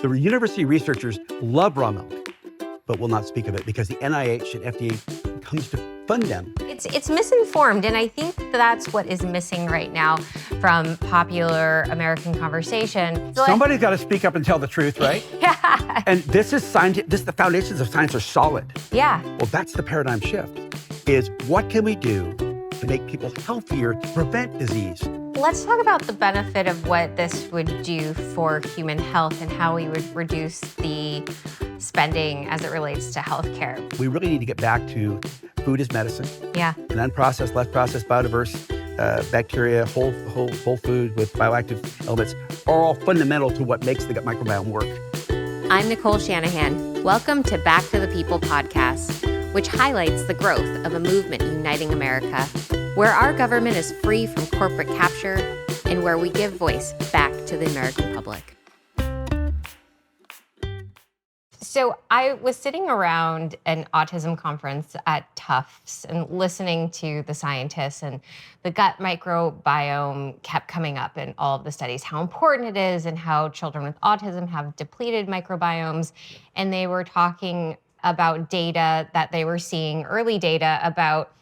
The university researchers love raw milk, but will not speak of it because the NIH and FDA comes to fund them. It's misinformed, and I think that's what is missing right now from popular American conversation. Somebody's got to speak up and tell the truth, right? Yeah. And this is science. The foundations of science are solid. Yeah. Well, that's the paradigm shift. Is what can we do to make people healthier, to prevent disease? Let's talk about the benefit of what this would do for human health and how we would reduce the spending as it relates to healthcare. We really need to get back to food as medicine. Yeah. And unprocessed, less processed, biodiverse bacteria, whole food with bioactive elements are all fundamental to what makes the gut microbiome work. I'm Nicole Shanahan. Welcome to Back to the People podcast, which highlights the growth of a movement uniting America, where our government is free from corporate capture and where we give voice back to the American public. So I was sitting around an autism conference at Tufts and listening to the scientists, and the gut microbiome kept coming up in all of the studies, how important it is and how children with autism have depleted microbiomes. And they were talking about data that they were seeing, early data about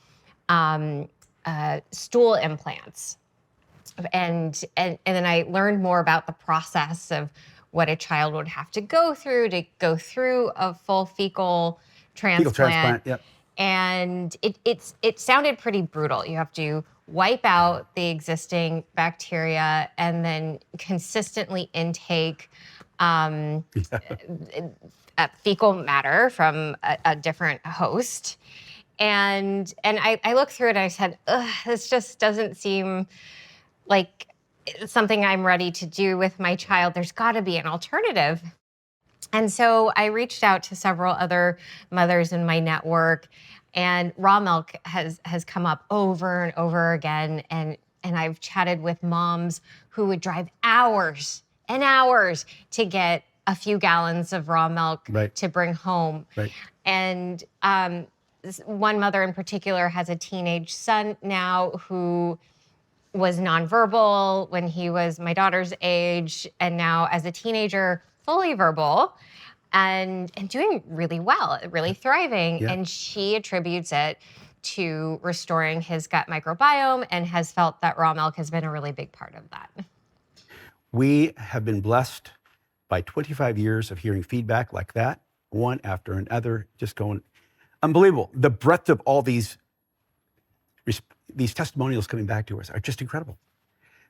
stool implants. And then I learned more about the process of what a child would have to go through a full fecal transplant. Yep. And it sounded pretty brutal. You have to wipe out the existing bacteria and then consistently intake fecal matter from a different host. And I looked through it and I said, this just doesn't seem like something I'm ready to do with my child. There's got to be an alternative. And so I reached out to several other mothers in my network, and raw milk has come up over and over again. And I've chatted with moms who would drive hours and hours to get a few gallons of raw milk to bring home. Right. And one mother in particular has a teenage son now who was nonverbal when he was my daughter's age, and now as a teenager, fully verbal and doing really well, really thriving. Yeah. And she attributes it to restoring his gut microbiome and has felt that raw milk has been a really big part of that. We have been blessed by 25 years of hearing feedback like that, one after another, just going unbelievable. The breadth of all these testimonials coming back to us are just incredible,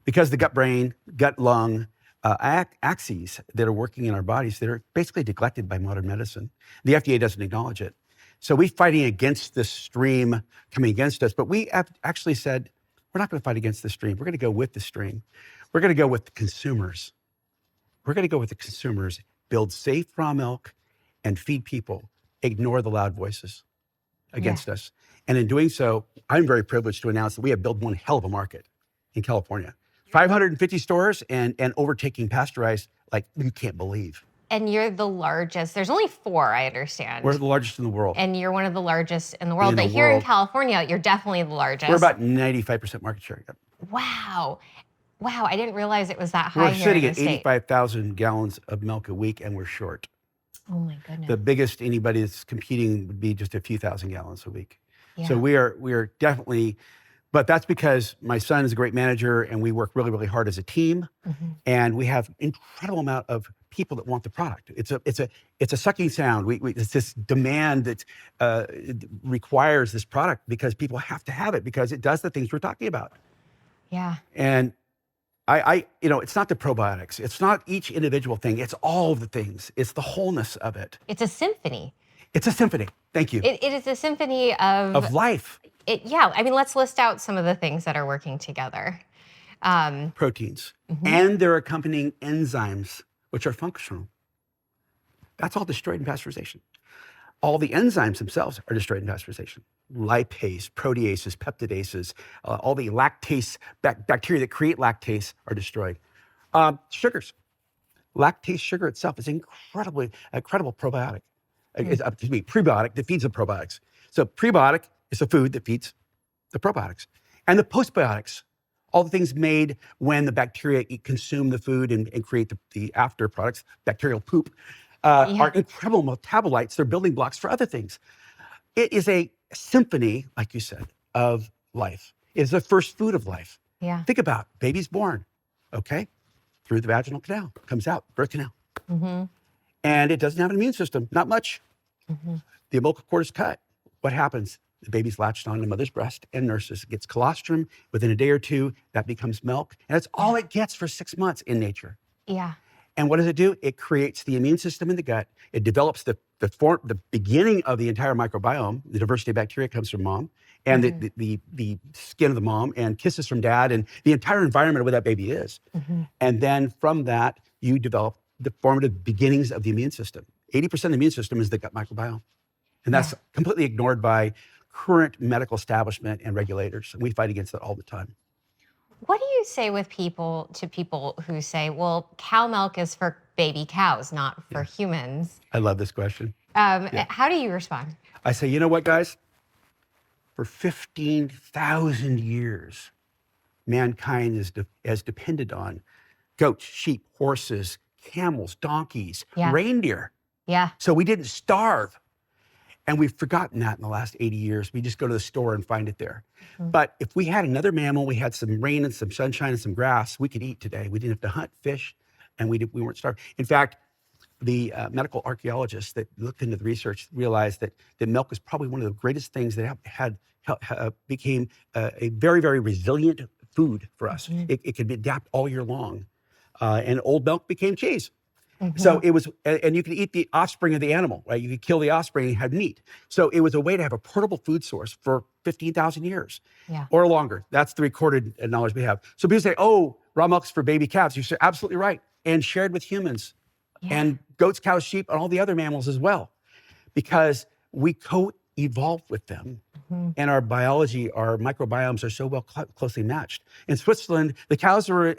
because the gut-brain, gut-lung axes that are working in our bodies that are basically neglected by modern medicine. The FDA doesn't acknowledge it. So we're fighting against this stream coming against us, but we have actually said, we're not going to fight against the stream. We're going to go with the stream. We're going to go with the consumers. We're going to go with the consumers, build safe raw milk, and feed people. Ignore the loud voices against us. And in doing so, I'm very privileged to announce that we have built one hell of a market in California. 550 stores and overtaking pasteurized like you can't believe. And you're the largest. There's only 4, I understand. We're the largest in the world. And you're one of the largest in the world. But here in California, you're definitely the largest. We're about 95% market share. Wow. Wow, I didn't realize it was that high. We're here sitting in at the state. 85,000 gallons of milk a week, and we're short. Oh my goodness. The biggest anybody that's competing would be just a few thousand gallons a week. Yeah. So we are definitely, but that's because my son is a great manager and we work really, really hard as a team. Mm-hmm. And we have incredible amount of people that want the product. It's a sucking sound. It's this demand that requires this product because people have to have it because it does the things we're talking about. Yeah. And I it's not the probiotics. It's not each individual thing. It's all of the things. It's the wholeness of it. It's a symphony. It's a symphony. Thank you. It is a symphony of life. I mean, let's list out some of the things that are working together. Proteins and their accompanying enzymes, which are functional. That's all destroyed in pasteurization. All the enzymes themselves are destroyed in pasteurization. Lipase, proteases, peptidases, all the lactase, bacteria that create lactase are destroyed. Sugars. Lactase sugar itself is incredible probiotic. Prebiotic that feeds the probiotics. So prebiotic is the food that feeds the probiotics. And the postbiotics all the things made when the bacteria consume the food and create the after products, bacterial poop, are incredible metabolites. They're building blocks for other things. It is a symphony, like you said, of life. It is the first food of life. Yeah. Think about it. Baby's born, okay, through the vaginal canal, comes out, birth canal. Mm-hmm. And it doesn't have an immune system, not much. Mm-hmm. The umbilical cord is cut. What happens? The baby's latched on the mother's breast and nurses. It gets colostrum. Within a day or two, that becomes milk. And that's all it gets for 6 months in nature. Yeah. And what does it do? It creates the immune system in the gut. It develops the beginning of the entire microbiome. The diversity of bacteria comes from mom, and the skin of the mom, and kisses from dad, and the entire environment of where that baby is. Mm-hmm. And then from that, you develop the formative beginnings of the immune system. 80% of the immune system is the gut microbiome. And that's completely ignored by current medical establishment and regulators. And we fight against that all the time. What do you say to people who say, well, cow milk is for baby cows, not for humans? I love this question. How do you respond? I say, you know what, guys? For 15,000 years, mankind has depended on goats, sheep, horses, camels, donkeys, reindeer. Yeah. So we didn't starve. And we've forgotten that in the last 80 years. We just go to the store and find it there. Mm-hmm. But if we had another mammal, we had some rain and some sunshine and some grass, we could eat today. We didn't have to hunt, fish, and we weren't starved. In fact, the medical archaeologists that looked into the research realized that milk was probably one of the greatest things that became a very, very resilient food for us. Mm-hmm. It could adapt all year long. And old milk became cheese. Mm-hmm. So it was, and you could eat the offspring of the animal, right? You could kill the offspring and have meat. So it was a way to have a portable food source for 15,000 years or longer. That's the recorded knowledge we have. So people say, oh, raw milk's for baby calves. You're absolutely right. And shared with humans and goats, cows, sheep, and all the other mammals as well, because we co-evolved with them. Mm-hmm. And our biology, our microbiomes are so well closely matched. In Switzerland, the cows were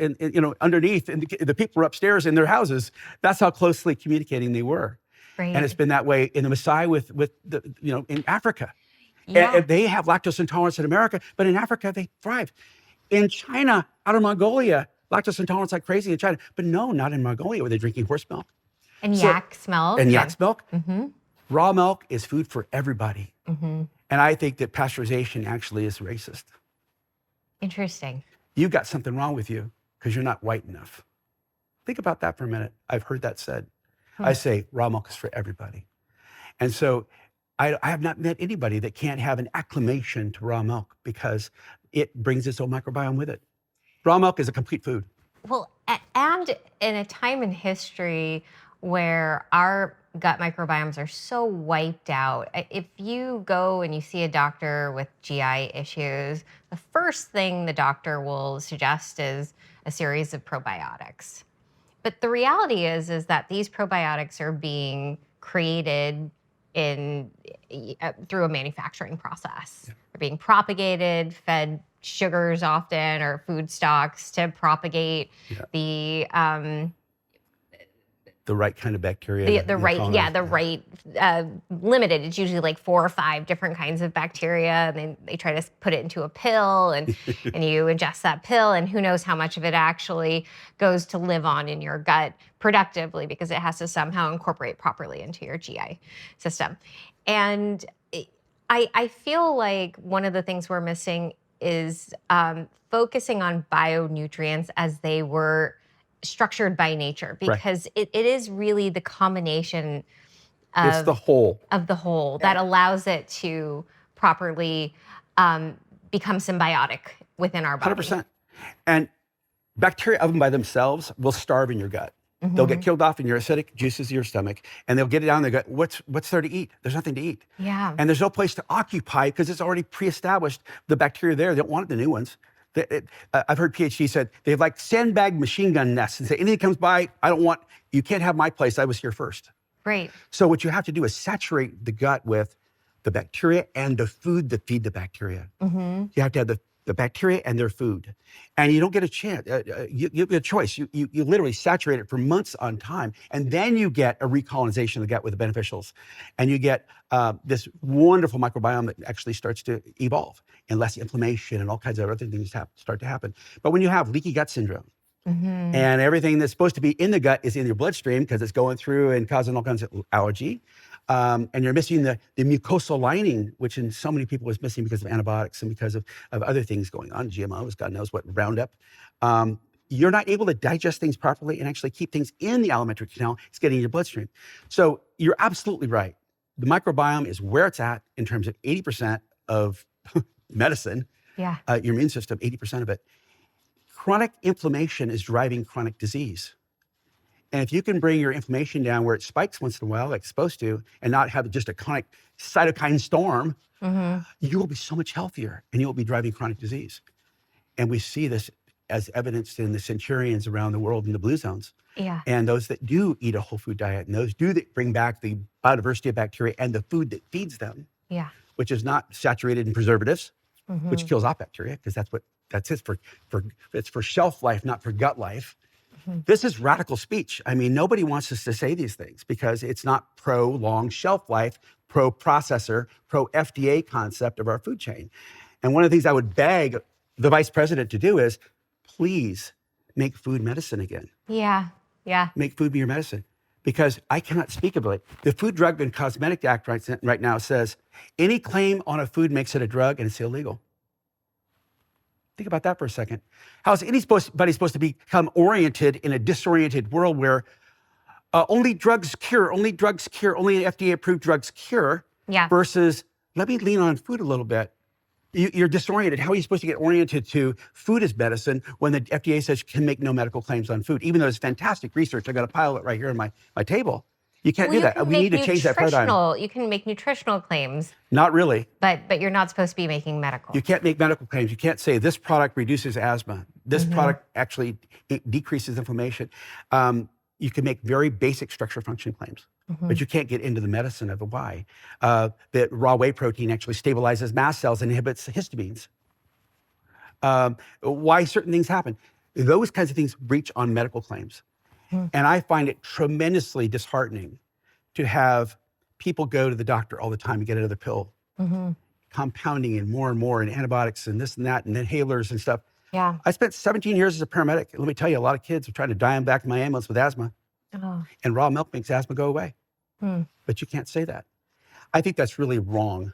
underneath, and the people were upstairs in their houses. That's how closely communicating they were. Right. And it's been that way in the Maasai with in Africa. Yeah. And they have lactose intolerance in America, but in Africa they thrive. In China, out of Mongolia, lactose intolerance like crazy in China, but no, not in Mongolia where they're drinking horse milk. And yak's milk. And yak's milk. Mm-hmm. Raw milk is food for everybody. Mm-hmm. And I think that pasteurization actually is racist. Interesting. You've got something wrong with you because you're not white enough. Think about that for a minute. I've heard that said. I say raw milk is for everybody. And so I have not met anybody that can't have an acclimation to raw milk because it brings its own microbiome with it. Raw milk is a complete food. Well, and in a time in history where our gut microbiomes are so wiped out, if you go and you see a doctor with GI issues, the first thing the doctor will suggest is a series of probiotics. But the reality is that these probiotics are being created through a manufacturing process. Yeah. They're being propagated, fed sugars often, or food stocks to propagate the right kind of bacteria. The right limited. It's usually like 4 or 5 different kinds of bacteria, and they try to put it into a pill, and and you ingest that pill, and who knows how much of it actually goes to live on in your gut productively, because it has to somehow incorporate properly into your GI system. And I feel like one of the things we're missing is focusing on bionutrients as they were structured by nature, because it is really the combination of, it's the whole that allows it to properly become symbiotic within our body. 100%. And bacteria of them by themselves will starve in your gut. Mm-hmm. They'll get killed off in your acidic juices of your stomach, and they'll get it down in the gut. What's there to eat? There's nothing to eat. Yeah. And there's no place to occupy because it's already pre-established. The bacteria there, they don't want the new ones. I've heard PhDs said they have like sandbag machine gun nests and say, anything comes by, you can't have my place, I was here first. Right. So what you have to do is saturate the gut with the bacteria and the food that feed the bacteria. Mm-hmm. You have to have the bacteria and their food. And you don't get a chance, you get a choice. You literally saturate it for months on time, and then you get a recolonization of the gut with the beneficials. And you get this wonderful microbiome that actually starts to evolve, and less inflammation and all kinds of other things start to happen. But when you have leaky gut syndrome, and everything that's supposed to be in the gut is in your bloodstream because it's going through and causing all kinds of allergy. And you're missing the mucosal lining, which in so many people is missing because of antibiotics and because of other things going on, GMOs, God knows what, Roundup. You're not able to digest things properly and actually keep things in the alimentary canal. It's getting in your bloodstream. So you're absolutely right. The microbiome is where it's at in terms of 80% of medicine. Yeah. Your immune system, 80% of it. Chronic inflammation is driving chronic disease. And if you can bring your inflammation down where it spikes once in a while, like it's supposed to, and not have just a chronic cytokine storm, you will be so much healthier and you will be driving chronic disease. And we see this as evidenced in the centurions around the world in the blue zones. Yeah. And those that do eat a whole food diet, and those that bring back the biodiversity of bacteria and the food that feeds them, Yeah. which is not saturated in preservatives, which kills off bacteria, because that's it it's for shelf life, not for gut life. This is radical speech. I mean, nobody wants us to say these things because it's not pro-long shelf life, pro-processor, pro-FDA concept of our food chain. And one of the things I would beg the vice president to do is, please make food medicine again. Yeah. Yeah. Make food be your medicine. Because I cannot speak of it. The Food, Drug, and Cosmetic Act right now says, any claim on a food makes it a drug and it's illegal. Think about that for a second. How is anybody supposed to become oriented in a disoriented world where only drugs cure, only FDA-approved drugs cure, Yeah. versus let me lean on food a little bit. You're disoriented. How are you supposed to get oriented to food as medicine when the FDA says you can make no medical claims on food, even though it's fantastic research? I got a pile of it right here on my table. You can't do that. We need to change that paradigm. You can make nutritional claims. Not really. But you're not supposed to be making medical. You can't make medical claims. You can't say this product reduces asthma. This product actually decreases inflammation. You can make very basic structure function claims, but you can't get into the medicine of the why. That raw whey protein actually stabilizes mast cells and inhibits histamines. Why certain things happen. Those kinds of things reach on medical claims. And I find it tremendously disheartening to have people go to the doctor all the time to get another pill, compounding and more and antibiotics and this and that and inhalers and stuff. Yeah. I spent 17 years as a paramedic. Let me tell you, a lot of kids are trying to die back in my ambulance with asthma. Oh. And raw milk makes asthma go away. But you can't say that. I think that's really wrong.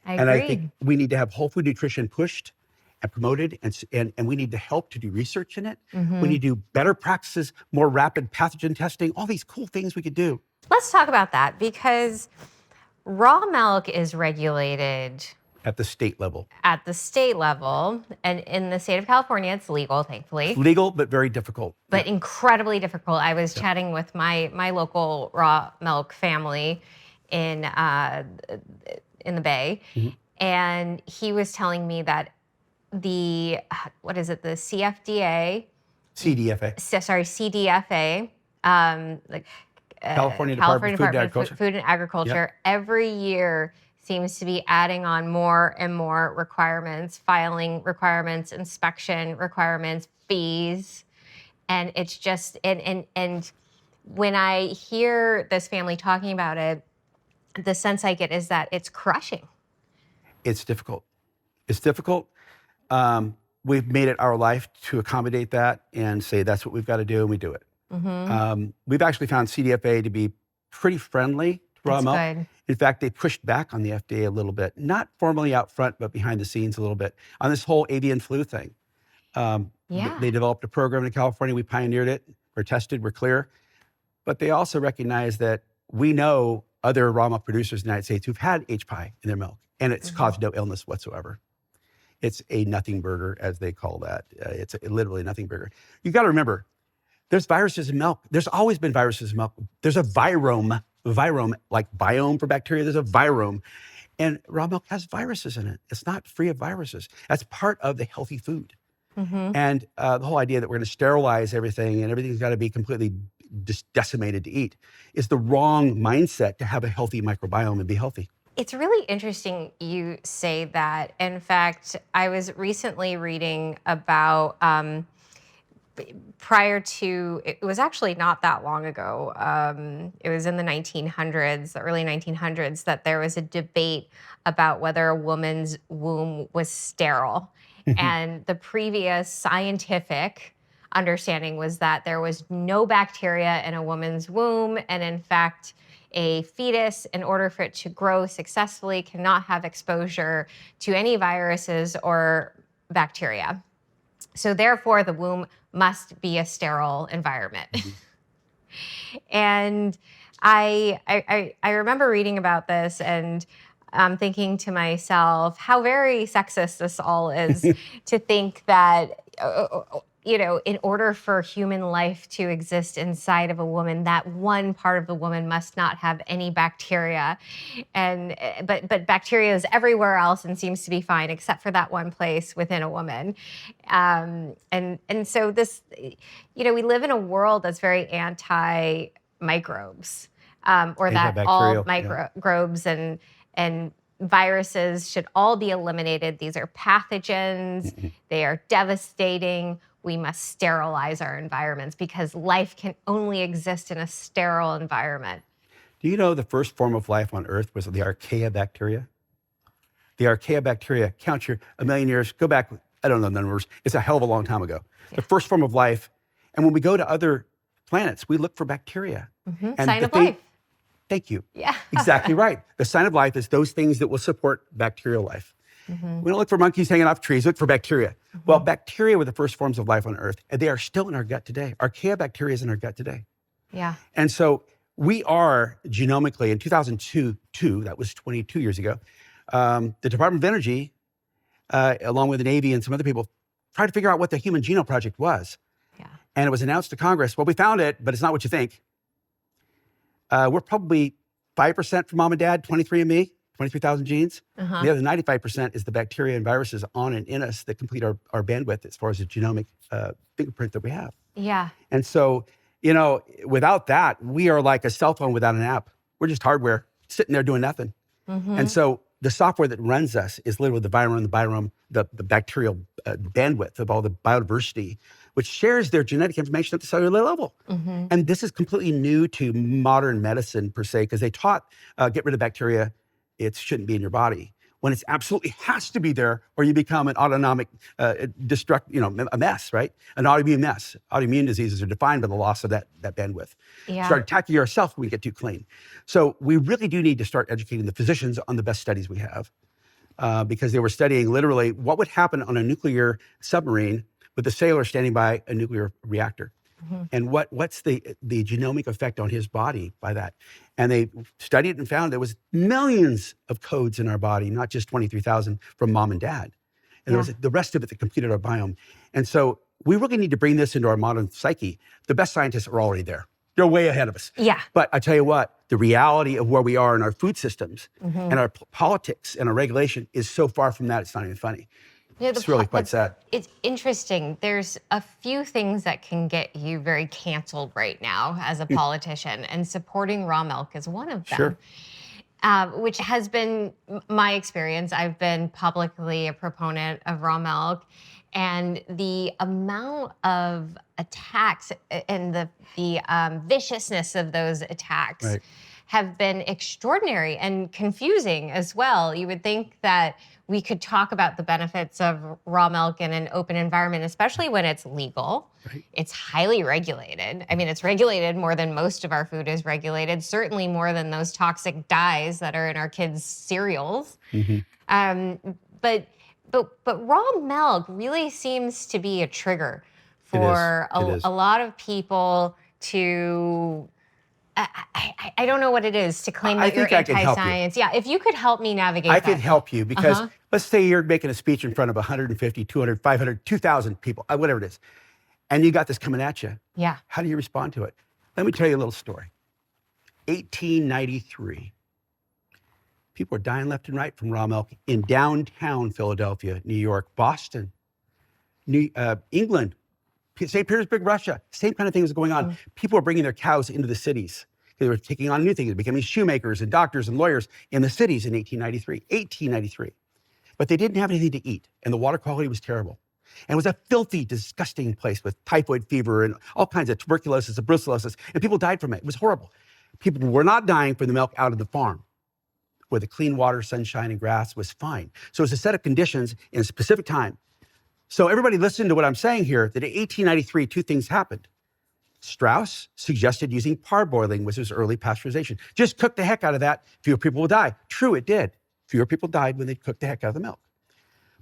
I And agree. I think we need to have whole food nutrition pushed and promoted, and we need to help to do research in it. We need to do better practices, more rapid pathogen testing, all these cool things we could do. Let's talk about that, because raw milk is regulated At the state level. at the state level, and in the state of California, it's legal, thankfully, Legal, but very difficult. but incredibly difficult. I was chatting with my local raw milk family in the Bay, and he was telling me that the CFDA, CDFA. CDFA, like California Department of Food and Agriculture. Food and Agriculture, every year seems to be adding on more and more requirements, filing requirements, inspection requirements, fees. And it's just, and when I hear this family talking about it, the sense I get is that it's crushing. It's difficult. It's difficult. We've made it our life to accommodate that and say that's what we've got to do, and we do it. We've actually found CDFA to be pretty friendly to raw That's milk. good. In fact, they pushed back on the FDA a little bit, not formally out front, but behind the scenes a little bit on this whole avian flu thing. They developed a program in California. We pioneered it. We're tested. We're clear. But they also recognize that we know other raw milk producers in the United States who've had H. pylori in their milk, and it's caused no illness whatsoever. It's a nothing burger, as they call that. It's literally a nothing burger. You got to remember, there's viruses in milk. There's always been viruses in milk. There's a virome, like biome for bacteria. There's a virome. And raw milk has viruses in it. It's not free of viruses. That's part of the healthy food. And the whole idea that we're going to sterilize everything and everything's got to be completely decimated to eat is the wrong mindset to have a healthy microbiome and be healthy. It's really interesting you say that. In fact, I was recently reading about prior to, it was actually not that long ago. It was in the 1900s, the early 1900s, that there was a debate about whether a woman's womb was sterile. And the previous scientific understanding was that there was no bacteria in a woman's womb. And in fact, a fetus, in order for it to grow successfully, cannot have exposure to any viruses or bacteria. So therefore, the womb must be a sterile environment. And I remember reading about this and thinking to myself, how very sexist this all is to think that, in order for human life to exist inside of a woman, that one part of the woman must not have any bacteria. And but bacteria is everywhere else and seems to be fine except for that one place within a woman. And so this, we live in a world that's very anti-microbes, or that all Antibacterial, yeah. microbes and viruses should all be eliminated. These are pathogens. They are devastating. We must sterilize our environments because life can only exist in a sterile environment. Do you know the first form of life on Earth was the archaeobacteria? The archaeobacteria, count your a million years, go back, I don't know the numbers, it's a hell of a long time ago. Yeah. The first form of life, and when we go to other planets, we look for bacteria. And Sign of life. Thank you. Yeah. Exactly right. The sign of life is those things that will support bacterial life. We don't look for monkeys hanging off trees, look for bacteria. Well, bacteria were the first forms of life on Earth, and they are still in our gut today. Archaeobacteria is in our gut today. Yeah. And so we are genomically, in 2002, that was 22 years ago, the Department of Energy, along with the Navy and some other people, tried to figure out what the Human Genome Project was. Yeah. And it was announced to Congress, well, we found it, but it's not what you think. We're probably 5% from mom and dad, 23andMe, 23,000 genes. The other 95% is the bacteria and viruses on and in us that complete our bandwidth as far as the genomic fingerprint that we have. Yeah. And so, without that, we are like a cell phone without an app. We're just hardware sitting there doing nothing. And so the software that runs us is literally the biome, the bacterial bandwidth of all the biodiversity, which shares their genetic information at the cellular level. And this is completely new to modern medicine per se, because they taught get rid of bacteria, it shouldn't be in your body. When it absolutely has to be there, or you become an autonomic a mess, right? An autoimmune mess. Autoimmune diseases are defined by the loss of that bandwidth. Yeah. Start attacking yourself when we get too clean. So we really do need to start educating the physicians on the best studies we have, because they were studying literally what would happen on a nuclear submarine with the sailor standing by a nuclear reactor. And what's the genomic effect on his body by that? And they studied and found there was millions of codes in our body, not just 23,000 from mom and dad. And there was the rest of it that completed our biome. And so we really need to bring this into our modern psyche. The best scientists are already there. They're way ahead of us. Yeah. But I tell you what, the reality of where we are in our food systems and our politics and our regulation is so far from that, it's not even funny. Yeah, it's really quite sad. It's interesting. There's a few things that can get you very canceled right now as a politician, and supporting raw milk is one of them. Sure. Which has been my experience. I've been publicly a proponent of raw milk, and the amount of attacks and the viciousness of those attacks have been extraordinary and confusing as well. You would think that we could talk about the benefits of raw milk in an open environment, especially when it's legal. It's highly regulated. I mean, it's regulated more than most of our food is regulated, certainly more than those toxic dyes that are in our kids' cereals. But raw milk really seems to be a trigger for a lot of people to... I don't know what it is to claim that you're anti-science. Yeah, if you could help me navigate that. I could help you because let's say you're making a speech in front of 150, 200, 500, 2,000 people, whatever it is, and you got this coming at you. Yeah. How do you respond to it? Let me tell you a little story. 1893. People are dying left and right from raw milk in downtown Philadelphia, New York, Boston, England, St. Petersburg, Russia. Same kind of thing was going on. People are bringing their cows into the cities They were taking on new things, becoming shoemakers and doctors and lawyers in the cities in 1893. But they didn't have anything to eat, and the water quality was terrible. And it was a filthy, disgusting place with typhoid fever and all kinds of tuberculosis and brucellosis, and people died from it. It was horrible. People were not dying from the milk out of the farm, where the clean water, sunshine, and grass was fine. So it was a set of conditions in a specific time. So everybody listen to what I'm saying here, that in 1893, two things happened. Strauss suggested using parboiling, which was early pasteurization. Just cook the heck out of that, fewer people will die. True, it did. Fewer people died when they cooked the heck out of the milk.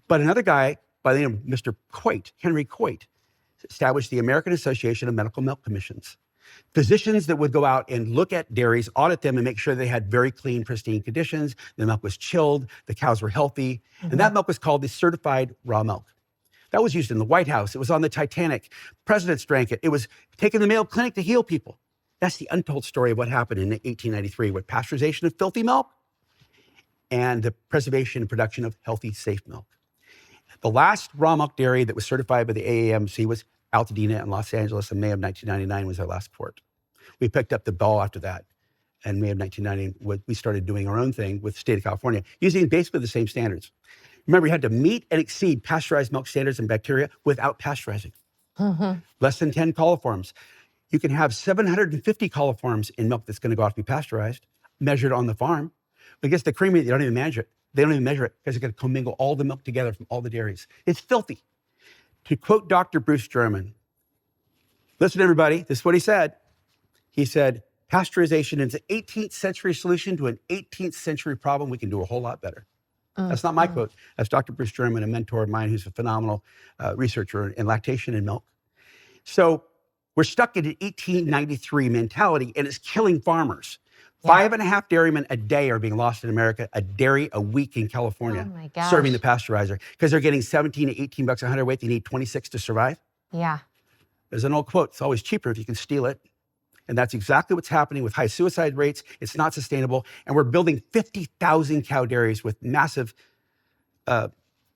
But another guy by the name of Mr. Coit, Henry Coit, established the American Association of Medical Milk Commissions. Physicians that would go out and look at dairies, audit them, and make sure they had very clean, pristine conditions. The milk was chilled, the cows were healthy, and that milk was called the certified raw milk. That was used in the White House. It was on the Titanic. Presidents drank it. It was taken to the Mayo Clinic to heal people. That's the untold story of what happened in 1893 with pasteurization of filthy milk and the preservation and production of healthy, safe milk. The last raw milk dairy that was certified by the AAMC was Altadena in Los Angeles in May of 1999 was our last port. We picked up the ball after that. In May of 1990, we started doing our own thing with the state of California, using basically the same standards. Remember, you had to meet and exceed pasteurized milk standards and bacteria without pasteurizing. Less than 10 coliforms. You can have 750 coliforms in milk that's going to go off to be pasteurized, measured on the farm. But guess the creamery, they don't even measure it. They don't even measure it because they're going to commingle all the milk together from all the dairies. It's filthy. To quote Dr. Bruce German, listen, everybody, this is what he said. He said, pasteurization is an 18th century solution to an 18th century problem. We can do a whole lot better. That's not my quote. That's Dr. Bruce German, a mentor of mine who's a phenomenal researcher in lactation and milk. So we're stuck in an 1893 mentality, and it's killing farmers. Yeah. 5.5 dairymen a day are being lost in America, a dairy a week in California, serving the pasteurizer, because they're getting 17 to 18 bucks a hundredweight. They need 26 to survive. Yeah. There's an old quote, it's always cheaper if you can steal it. And that's exactly what's happening with high suicide rates. It's not sustainable. And we're building 50,000 cow dairies with massive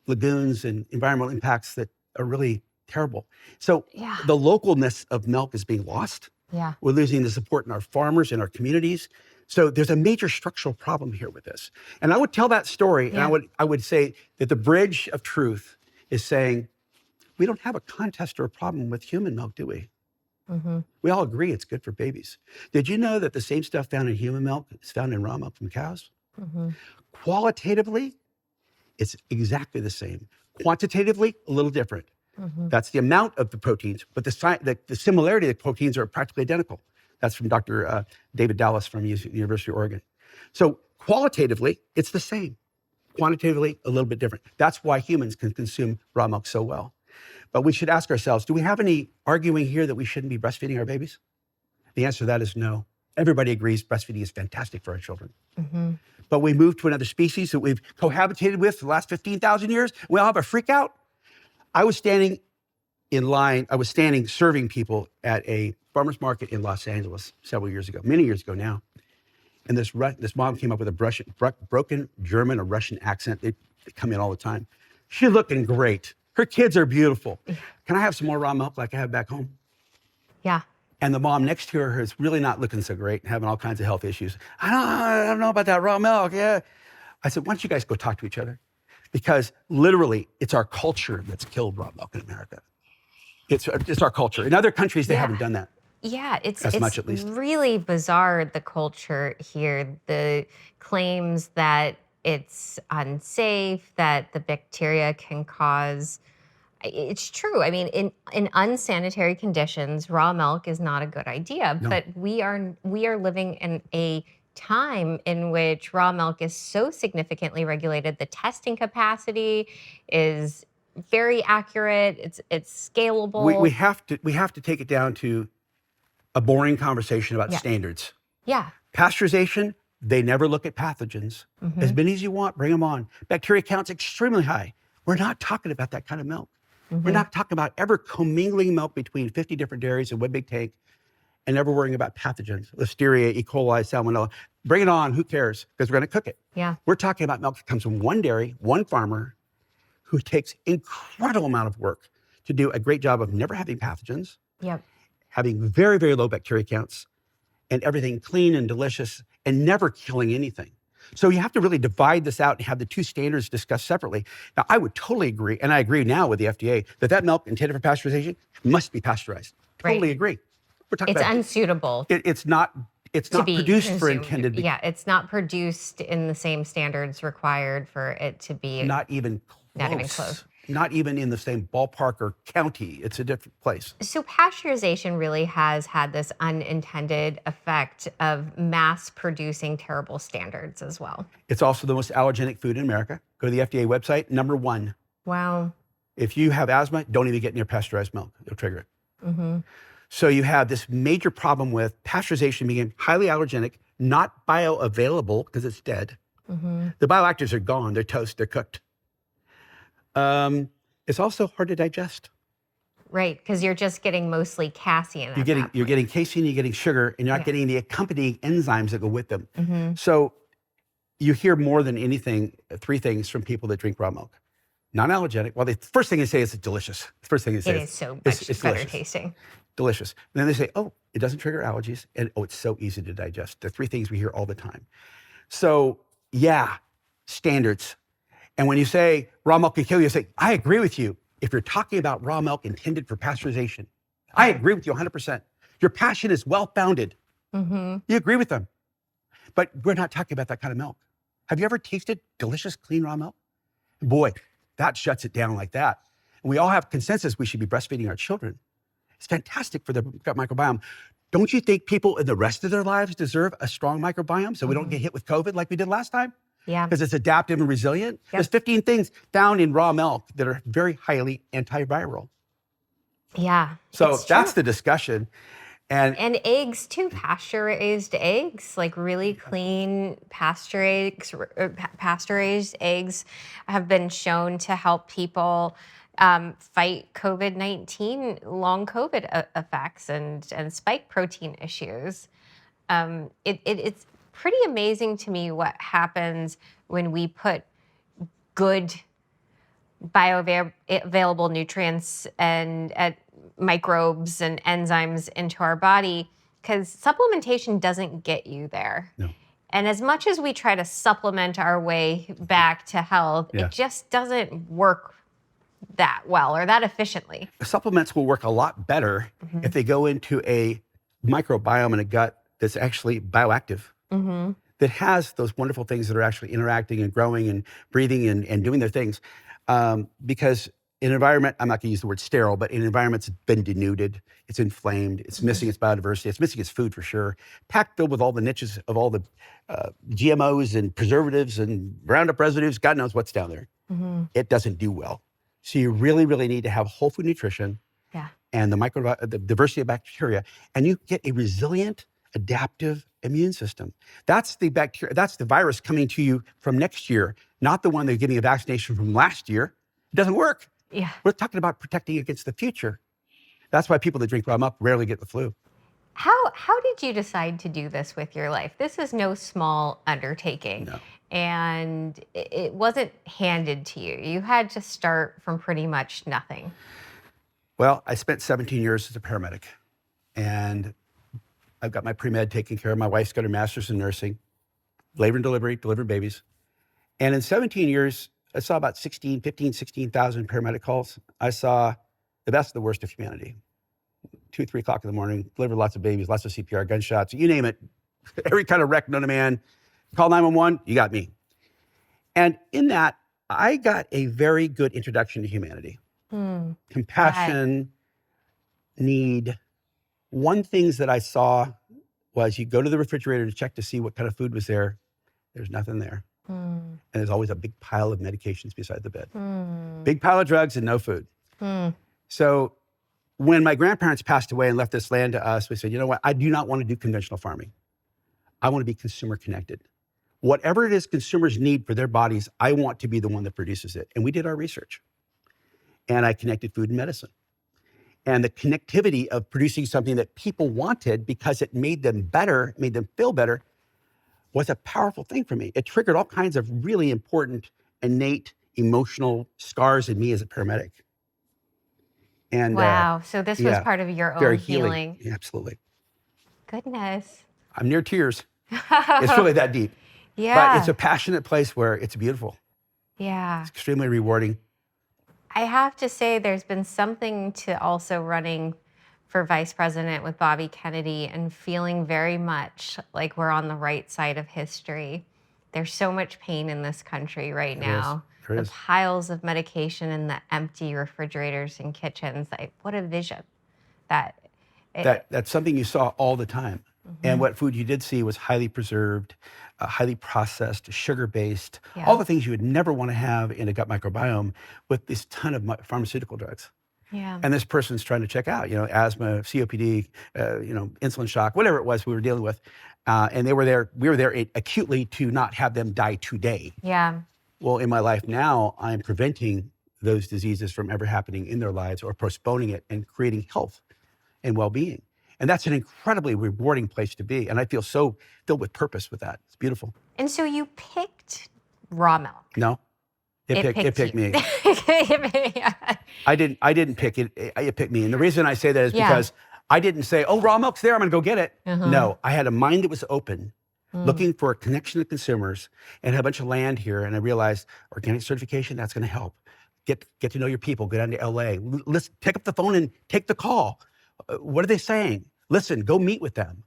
lagoons and environmental impacts that are really terrible. So the localness of milk is being lost. Yeah. We're losing the support in our farmers, in our communities. So there's a major structural problem here with this. And I would tell that story, and I would say that the bridge of truth is saying, we don't have a contest or a problem with human milk, do we? We all agree it's good for babies. Did you know that the same stuff found in human milk is found in raw milk from cows? Qualitatively, it's exactly the same. Quantitatively, a little different. That's the amount of the proteins, but the similarity of the proteins are practically identical. That's from Dr. David Dallas from University of Oregon. So qualitatively, it's the same. Quantitatively, a little bit different. That's why humans can consume raw milk so well. But we should ask ourselves, do we have any arguing here that we shouldn't be breastfeeding our babies? The answer to that is no. Everybody agrees breastfeeding is fantastic for our children. But we moved to another species that we've cohabitated with for the last 15,000 years. We all have a freak out. I was standing in line, serving people at a farmer's market in Los Angeles several years ago, many years ago now. And this mom came up with a broken German or Russian accent. They come in all the time. She's looking great. Her kids are beautiful. Can I have some more raw milk like I have back home? Yeah. And the mom next to her is really not looking so great, having all kinds of health issues. I don't know about that raw milk, yeah. I said, why don't you guys go talk to each other? Because literally, it's our culture that's killed raw milk in America. It's our culture. In other countries, they haven't done that. Yeah, it's much, at least. Really bizarre, the culture here. The claims that it's unsafe, that the bacteria can cause. It's true. I mean, in unsanitary conditions, raw milk is not a good idea. No. But we are living in a time in which raw milk is so significantly regulated. The testing capacity is very accurate. It's scalable. We have to take it down to a boring conversation about standards. Yeah. Pasteurization, they never look at pathogens. As many as you want, bring them on. Bacteria count's extremely high. We're not talking about that kind of milk. We're not talking about ever commingling milk between 50 different dairies in one big tank and never worrying about pathogens, Listeria, E. coli, Salmonella. Bring it on, who cares? Because we're gonna cook it. Yeah. We're talking about milk that comes from one dairy, one farmer, who takes incredible amount of work to do a great job of never having pathogens, Yep. having very, very low bacteria counts, and everything clean and delicious and never killing anything. So you have to really divide this out and have the two standards discussed separately. Now, I would totally agree, and I agree now with the FDA, that milk intended for pasteurization must be pasteurized. Totally agree. We're talking It's about unsuitable. It's not to be produced for consumed. intended. Yeah, it's not produced in the same standards required for it to be. Not even close. Not even close. Not even in the same ballpark or county. It's a different place. So pasteurization really has had this unintended effect of mass producing terrible standards as well. It's also the most allergenic food in America. Go to the FDA website, number 1. Wow. If you have asthma, don't even get near pasteurized milk. It'll trigger it. Mm-hmm. So you have this major problem with pasteurization being highly allergenic, not bioavailable because it's dead. Mm-hmm. The bioactives are gone. They're toast. They're cooked. It's also hard to digest. Right, because you're just getting mostly casein. You're getting casein, you're getting sugar, and you're not getting the accompanying enzymes that go with them. Mm-hmm. So you hear more than anything, 3 things from people that drink raw milk. Non-allergenic. Well, the first thing they say is it's delicious. The first thing they say it is so much it's better delicious. tasting. Delicious. And then they say, oh, it doesn't trigger allergies, and oh, it's so easy to digest. The 3 things we hear all the time. So yeah, standards. And when you say raw milk can kill you, say, I agree with you. If you're talking about raw milk intended for pasteurization, I agree with you 100%. Your passion is well-founded. Mm-hmm. You agree with them. But we're not talking about that kind of milk. Have you ever tasted delicious, clean raw milk? Boy, that shuts it down like that. And we all have consensus we should be breastfeeding our children. It's fantastic for the gut microbiome. Don't you think people in the rest of their lives deserve a strong microbiome so we don't get hit with COVID like we did last time? Yeah. Because it's adaptive and resilient. Yep. There's 15 things found in raw milk that are very highly antiviral. Yeah. So that's the discussion. And eggs too, pasture-raised eggs, like really clean pasture-raised eggs have been shown to help people fight COVID-19, long COVID effects and spike protein issues. It's pretty amazing to me what happens when we put good bioavailable nutrients and microbes and enzymes into our body, because supplementation doesn't get you there. No. And as much as we try to supplement our way back to health, it just doesn't work that well or that efficiently. Supplements will work a lot better if they go into a microbiome in a gut that's actually bioactive, that has those wonderful things that are actually interacting and growing and breathing and doing their things. Because in an environment, I'm not going to use the word sterile, but in an environment that's been denuded, it's inflamed, it's missing its biodiversity, it's missing its food for sure, packed filled with all the niches of all the GMOs and preservatives and Roundup residues, God knows what's down there. It doesn't do well. So you really, really need to have whole food nutrition and the diversity of bacteria, and you get a resilient, adaptive immune system. That's the bacteria, that's the virus coming to you from next year, not the one they're getting a vaccination from last year. It doesn't work. Yeah. We're talking about protecting against the future. That's why people that drink raw milk rarely get the flu. How did you decide to do this with your life? This is no small undertaking. No. And it wasn't handed to you. You had to start from pretty much nothing. Well, I spent 17 years as a paramedic, and I've got my pre-med taken care of. My wife's got her master's in nursing, labor and delivery, delivering babies. And in 17 years, I saw about 16,000 paramedic calls. I saw the best and the worst of humanity. 2, 3 o'clock in the morning, delivered lots of babies, lots of CPR, gunshots, you name it. Every kind of wreck known to man. Call 911, you got me. And in that, I got a very good introduction to humanity. Compassion, need. One things that I saw was you go to the refrigerator to check to see what kind of food was there. There's nothing there. And there's always a big pile of medications beside the bed. Big pile of drugs and no food. So when my grandparents passed away and left this land to us, we said, you know what? I do not want to do conventional farming. I want to be consumer connected. Whatever it is consumers need for their bodies, I want to be the one that produces it. And we did our research. And I connected food and medicine. And the connectivity of producing something that people wanted because it made them better, made them feel better, was a powerful thing for me. It triggered all kinds of really important, innate, emotional scars in me as a paramedic. And wow. So this was part of your own very healing. Absolutely. Goodness. I'm near tears. It's really that deep. Yeah. But it's a passionate place where it's beautiful. Yeah. It's extremely rewarding. I have to say there's been something to also running for vice president with Bobby Kennedy and feeling very much like we're on the right side of history. There's so much pain in this country right now. There The is. piles of medication and the empty refrigerators and kitchens. What a vision. That's something you saw all the time. And what food you did see was highly preserved, highly processed, sugar-based, all the things you would never want to have in a gut microbiome with this ton of pharmaceutical drugs. Yeah. And this person's trying to check out, asthma, COPD, insulin shock, whatever it was we were dealing with. And we were there acutely to not have them die today. Yeah. Well, in my life now, I'm preventing those diseases from ever happening in their lives or postponing it and creating health and well-being. And that's an incredibly rewarding place to be. And I feel so filled with purpose with that. It's beautiful. And so you picked raw milk. No, it picked me. I didn't pick it. It picked me. And the reason I say that is because I didn't say, oh, raw milk's there, I'm gonna go get it. No, I had a mind that was open, looking for a connection to consumers and had a bunch of land here. And I realized organic certification, that's gonna help. Get to know your people, go down to LA. Listen, pick up the phone and take the call. What are they saying? Listen, go meet with them.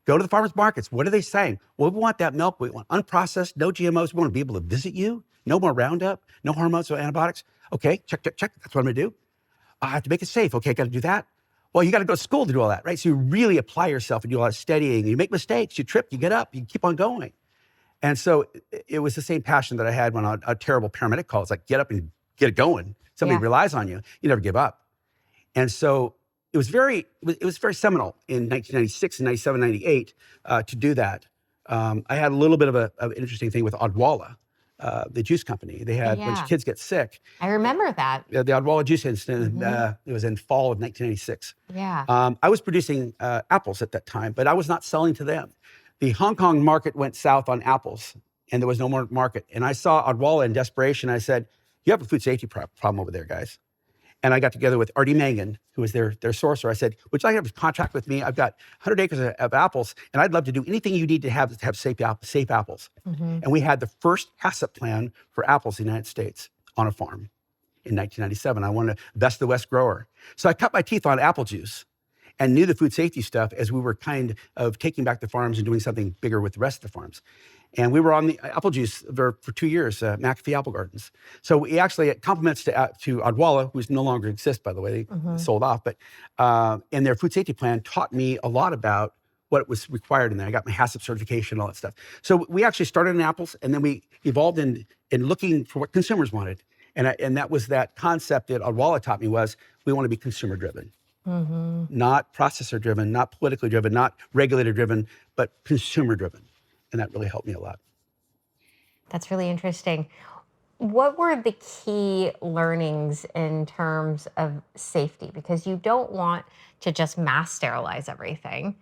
Go to the farmers markets. What are they saying? Well, we want that milk. We want unprocessed, no GMOs. We want to be able to visit you. No more Roundup, no hormones, no antibiotics. Okay, check. That's what I'm gonna do. I have to make it safe. Okay, got to do that. Well, you got to go to school to do all that, right? So you really apply yourself and do a lot of studying. You make mistakes, you trip, you get up, you keep on going. And so it was the same passion that I had when a terrible paramedic call. It's like, get up and get it going. Somebody relies on you. You never give up. And so it was very seminal in 1996 and 97, 98 to do that. I had a little bit of an interesting thing with Odwalla, the juice company. They had, when kids get sick. I remember that. The Odwalla juice incident, it was in fall of 1996. Yeah. I was producing apples at that time, but I was not selling to them. The Hong Kong market went south on apples, and there was no more market. And I saw Odwalla in desperation. I said, you have a food safety problem over there, guys. And I got together with Artie Mangan, who was their sourcer. I said, would you like to have a contract with me? I've got 100 acres of apples, and I'd love to do anything you need to have safe apples. And we had the first HACCP plan for apples in the United States on a farm in 1997. I wanted to best the West grower. So I cut my teeth on apple juice and knew the food safety stuff as we were kind of taking back the farms and doing something bigger with the rest of the farms. And we were on the apple juice for 2 years, McAfee Apple Gardens. So we actually, compliments to Odwalla, who no longer exists, by the way, they sold off, but and their food safety plan taught me a lot about what was required in there. I got my HACCP certification, all that stuff. So we actually started in apples, and then we evolved in looking for what consumers wanted. And that was that concept that Odwalla taught me was, we want to be consumer driven. Not processor driven, not politically driven, not regulator driven, but consumer driven. And that really helped me a lot. That's really interesting. What were the key learnings in terms of safety? Because you don't want to just mass sterilize everything.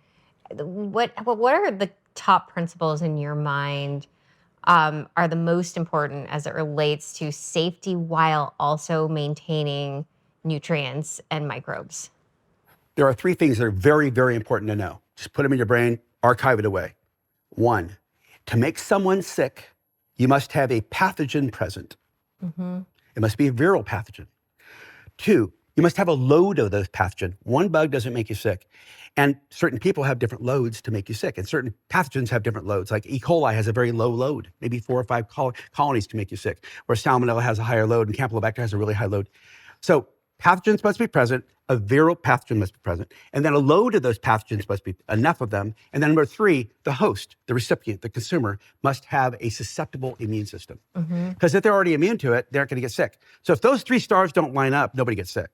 What are the top principles in your mind are the most important as it relates to safety while also maintaining nutrients and microbes? There are 3 things that are very, very important to know. Just put them in your brain, archive it away. 1, to make someone sick, you must have a pathogen present. It must be a viral pathogen. 2, you must have a load of those pathogen. 1 bug doesn't make you sick. And certain people have different loads to make you sick. And certain pathogens have different loads. Like E. coli has a very low load. Maybe 4 or 5 colonies can make you sick. Where Salmonella has a higher load and Campylobacter has a really high load. So pathogens must be present, a viral pathogen must be present, and then a load of those pathogens must be enough of them. And then number 3, the host, the recipient, the consumer must have a susceptible immune system. Because if they're already immune to it, they're not gonna get sick. So if those 3 stars don't line up, nobody gets sick.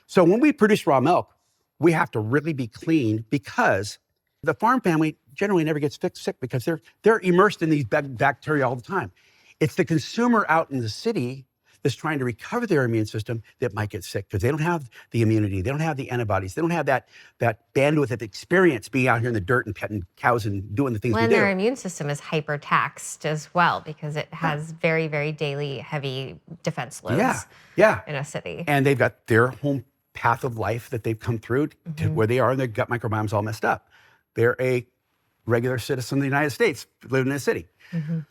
So when we produce raw milk, we have to really be clean because the farm family generally never gets sick because they're immersed in these bacteria all the time. It's the consumer out in the city that's trying to recover their immune system that might get sick because they don't have the immunity, they don't have the antibodies, they don't have that bandwidth of experience being out here in the dirt and petting cows and doing the things we do. Their immune system is hypertaxed as well because it has very, very daily heavy defense loads in a city. And they've got their home path of life that they've come through to where they are and their gut microbiome's all messed up. They're a regular citizen of the United States living in a city.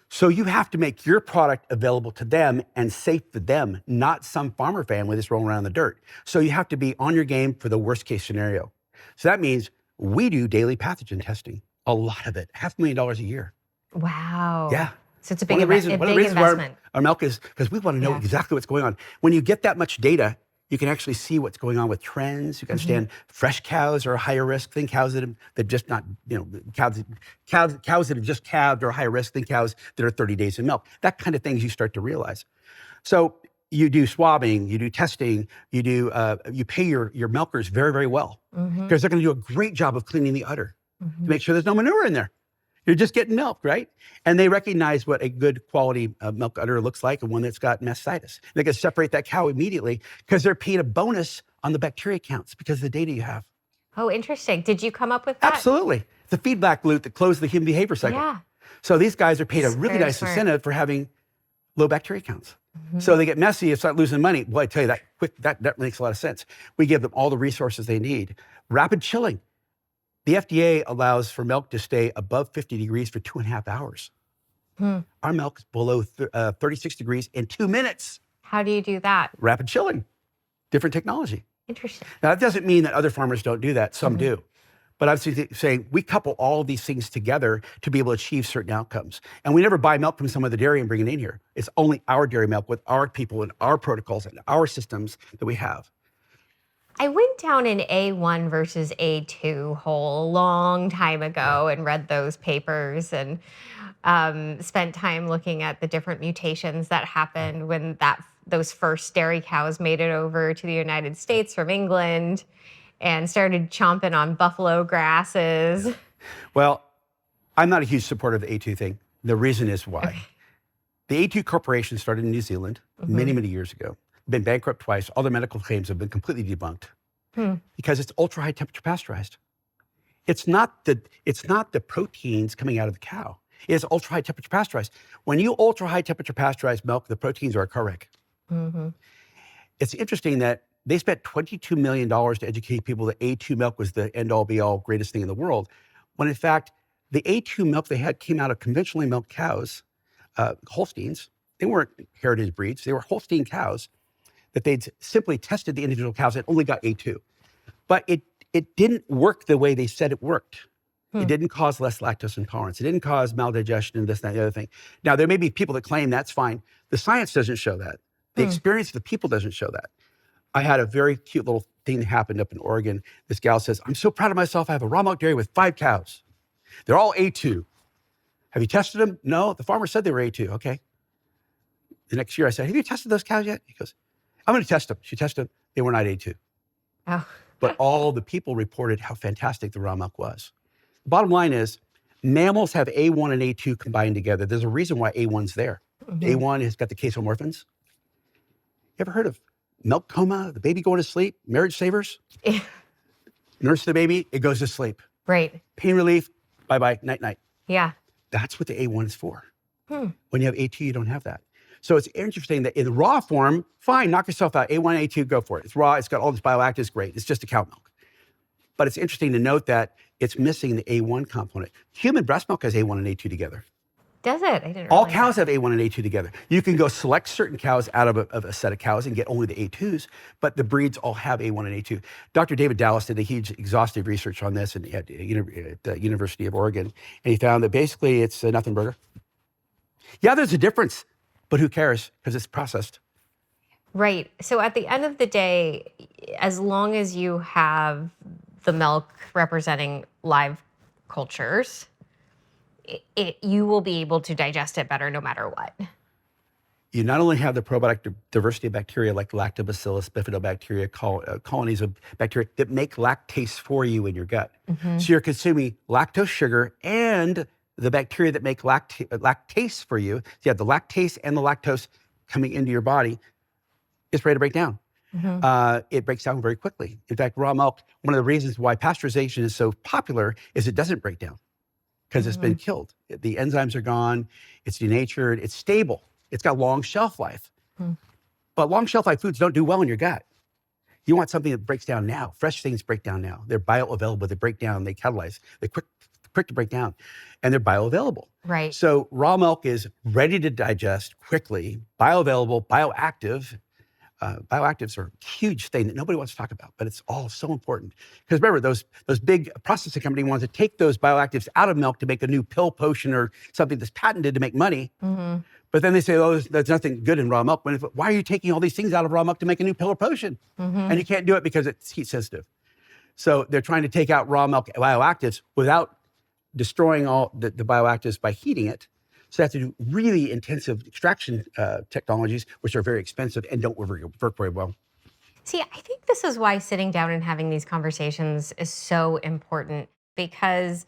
So you have to make your product available to them and safe for them, not some farmer family that's rolling around in the dirt. So you have to be on your game for the worst case scenario. So that means we do daily pathogen testing, a lot of it, $500,000 a year. Wow. Yeah. So it's a One big, of the reasons why investment. our milk is, because we want to know Yeah. exactly what's going on. When you get that much data, you can actually see what's going on with trends. You can understand fresh cows are a higher risk than cows that have just not, cows that have just calved are a higher risk than cows that are 30 days in milk. That kind of things you start to realize. So you do swabbing, you do testing, you pay your milkers very, very well because they're going to do a great job of cleaning the udder to make sure there's no manure in there. You're just getting milk, right? And they recognize what a good quality milk udder looks like and one that's got mastitis. They can separate that cow immediately because they're paid a bonus on the bacteria counts because of the data you have. Oh, interesting. Did you come up with that? Absolutely. It's a feedback loop that closes the human behavior cycle. Yeah. So these guys are paid a It's really very nice smart. incentive for having low bacteria counts. So they get messy and start losing money. Boy, I tell you, that makes a lot of sense. We give them all the resources they need. Rapid chilling. The FDA allows for milk to stay above 50 degrees for 2.5 hours. Our milk is below 36 degrees in 2 minutes. How do you do that? Rapid chilling, different technology. Interesting. Now, that doesn't mean that other farmers don't do that. Some do. But I'm saying we couple all of these things together to be able to achieve certain outcomes. And we never buy milk from some other dairy and bring it in here. It's only our dairy milk with our people and our protocols and our systems that we have. I went down an A1 versus A2 hole a long time ago and read those papers and spent time looking at the different mutations that happened when those first dairy cows made it over to the United States from England and started chomping on buffalo grasses. Well, I'm not a huge supporter of the A2 thing. The reason is why. Okay. The A2 Corporation started in New Zealand many, many years ago. Been bankrupt twice. All their medical claims have been completely debunked because it's ultra high temperature pasteurized. It's not the proteins coming out of the cow. It's ultra high temperature pasteurized. When you ultra high temperature pasteurize milk, the proteins are a car wreck. It's interesting that they spent $22 million to educate people that A2 milk was the end all be all greatest thing in the world, when in fact, the A2 milk they had came out of conventionally milked cows, Holsteins. They weren't heritage breeds. They were Holstein cows that they'd simply tested the individual cows and only got A2. But it didn't work the way they said it worked. It didn't cause less lactose intolerance. It didn't cause maldigestion and this, that, and the other thing. Now, there may be people that claim that's fine. The science doesn't show that. The experience of the people doesn't show that. I had a very cute little thing that happened up in Oregon. This gal says, I'm so proud of myself. I have a raw milk dairy with 5 cows. They're all A2. Have you tested them? No, the farmer said they were A2. Okay. The next year I said, have you tested those cows yet? He goes, I'm going to test them. She tested them. They were not A2. Oh. But all the people reported how fantastic the raw milk was. The bottom line is mammals have A1 and A2 combined together. There's a reason why A1's there. A1 has got the casomorphins. You ever heard of milk coma, the baby going to sleep, marriage savers? Nurse the baby, it goes to sleep. Right. Pain relief, bye-bye, night-night. Yeah. That's what the A1 is for. When you have A2, you don't have that. So it's interesting that in the raw form, fine, knock yourself out. A1, A2, go for it. It's raw, it's got all this bioactives, great. It's just a cow milk. But it's interesting to note that it's missing the A1 component. Human breast milk has A1 and A2 together. Does it? I didn't All realize cows that. have A1 and A2 together. You can go select certain cows out of a set of cows and get only the A2s, but the breeds all have A1 and A2. Dr. David Dallas did a huge exhaustive research on this at the University of Oregon, and he found that basically it's a nothing burger. Yeah, there's a difference, but who cares? Because it's processed. Right. So at the end of the day, as long as you have the milk representing live cultures, you will be able to digest it better no matter what. You not only have the probiotic diversity of bacteria like lactobacillus, bifidobacteria, colonies of bacteria that make lactase for you in your gut. So you're consuming lactose sugar and the bacteria that make lactase for you. So you have the lactase and the lactose coming into your body. It's ready to break down. It breaks down very quickly. In fact, raw milk, one of the reasons why pasteurization is so popular is it doesn't break down because it's been killed. The enzymes are gone, it's denatured, it's stable. It's got long shelf life. But long shelf life foods don't do well in your gut. You want something that breaks down now. Fresh things break down now. They're bioavailable, they break down, they catalyze, they quick to break down, and they're bioavailable. Right. So raw milk is ready to digest quickly, bioavailable, bioactive. Bioactives are a huge thing that nobody wants to talk about, but it's all so important. Because remember, those big processing company wants to take those bioactives out of milk to make a new pill, potion, or something that's patented to make money. Mm-hmm. But then they say, oh, there's nothing good in raw milk. Why are you taking all these things out of raw milk to make a new pill or potion? Mm-hmm. And you can't do it because it's heat sensitive. So they're trying to take out raw milk bioactives without destroying all the bioactives by heating it. So they have to do really intensive extraction technologies, which are very expensive and don't work very well. See, I think this is why sitting down and having these conversations is so important, because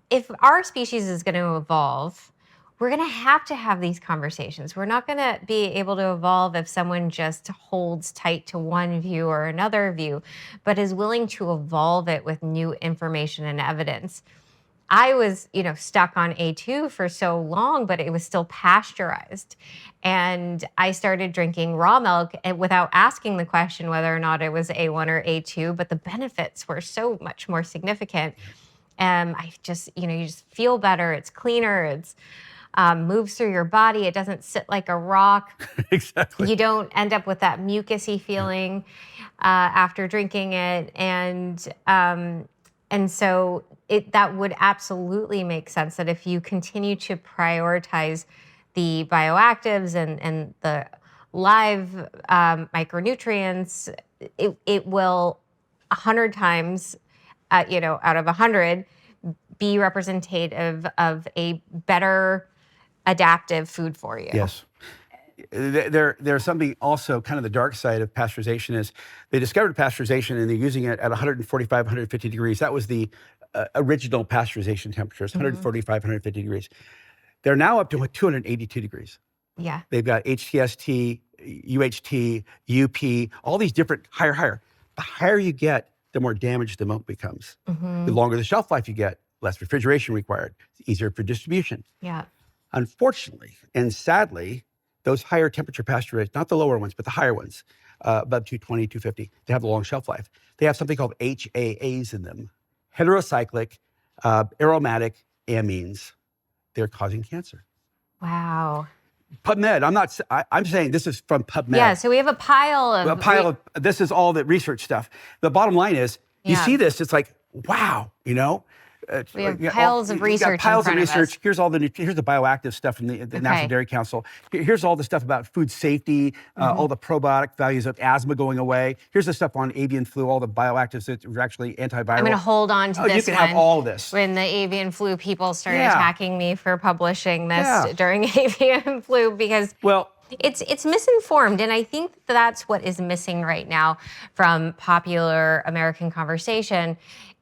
if our species is going to evolve, we're going to have these conversations. We're not going to be able to evolve if someone just holds tight to one view or another view, but is willing to evolve it with new information and evidence. I was, stuck on A2 for so long, but it was still pasteurized. And I started drinking raw milk and without asking the question whether or not it was A1 or A2, but the benefits were so much more significant. I just, you just feel better. It's cleaner. It's moves through your body. It doesn't sit like a rock. Exactly. You don't end up with that mucusy feeling after drinking it. And so that would absolutely make sense that if you continue to prioritize the bioactives and the live micronutrients, it will 100 times, out of 100, be representative of a better adaptive food for you. Yes. There's something also kind of the dark side of pasteurization is they discovered pasteurization and they're using it at 145, 150 degrees. That was the original pasteurization temperatures, 145, 150 degrees. They're now up to 282 degrees. Yeah. They've got HTST, UHT, UP, all these different higher. The higher you get, the more damaged the milk becomes. The longer the shelf life you get, less refrigeration required, easier for distribution. Yeah. Unfortunately, and sadly, those higher temperature pasteurized, not the lower ones, but the higher ones, above 220, 250, they have a long shelf life. They have something called HAAs in them, heterocyclic aromatic amines. They're causing cancer. Wow. PubMed, I'm saying this is from PubMed. Yeah, so we have a pile of... This is all the research stuff. The bottom line is, you see this, it's like, wow, we have piles of research. Piles in front of research. Of us. Here's the bioactive stuff from the National Dairy Council. Here's all the stuff about food safety, all the probiotic values of asthma going away. Here's the stuff on avian flu, all the bioactives that are actually antiviral. I'm going to hold on to this. You can have all this. When the avian flu people started attacking me for publishing this during avian flu, because it's misinformed, and I think that's what is missing right now from popular American conversation.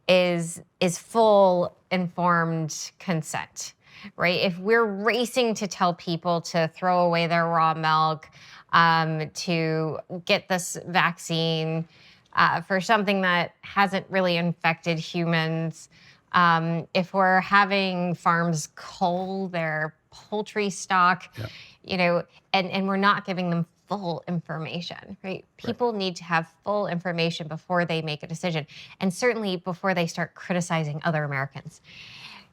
Is full informed consent, right? If we're racing to tell people to throw away their raw milk, to get this vaccine for something that hasn't really infected humans, if we're having farms cull their poultry stock, and we're not giving them full information, right? People need to have full information before they make a decision, and certainly before they start criticizing other Americans.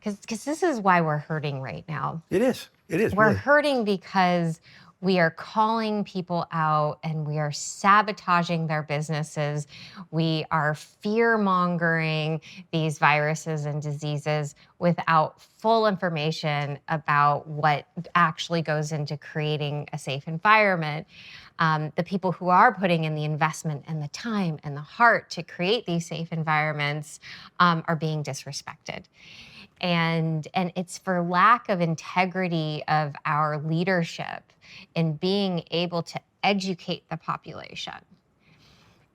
Because this is why we're hurting right now. It is. We're really hurting because we are calling people out and we are sabotaging their businesses. We are fear-mongering these viruses and diseases without full information about what actually goes into creating a safe environment. The people who are putting in the investment and the time and the heart to create these safe environments are being disrespected. And it's for lack of integrity of our leadership in being able to educate the population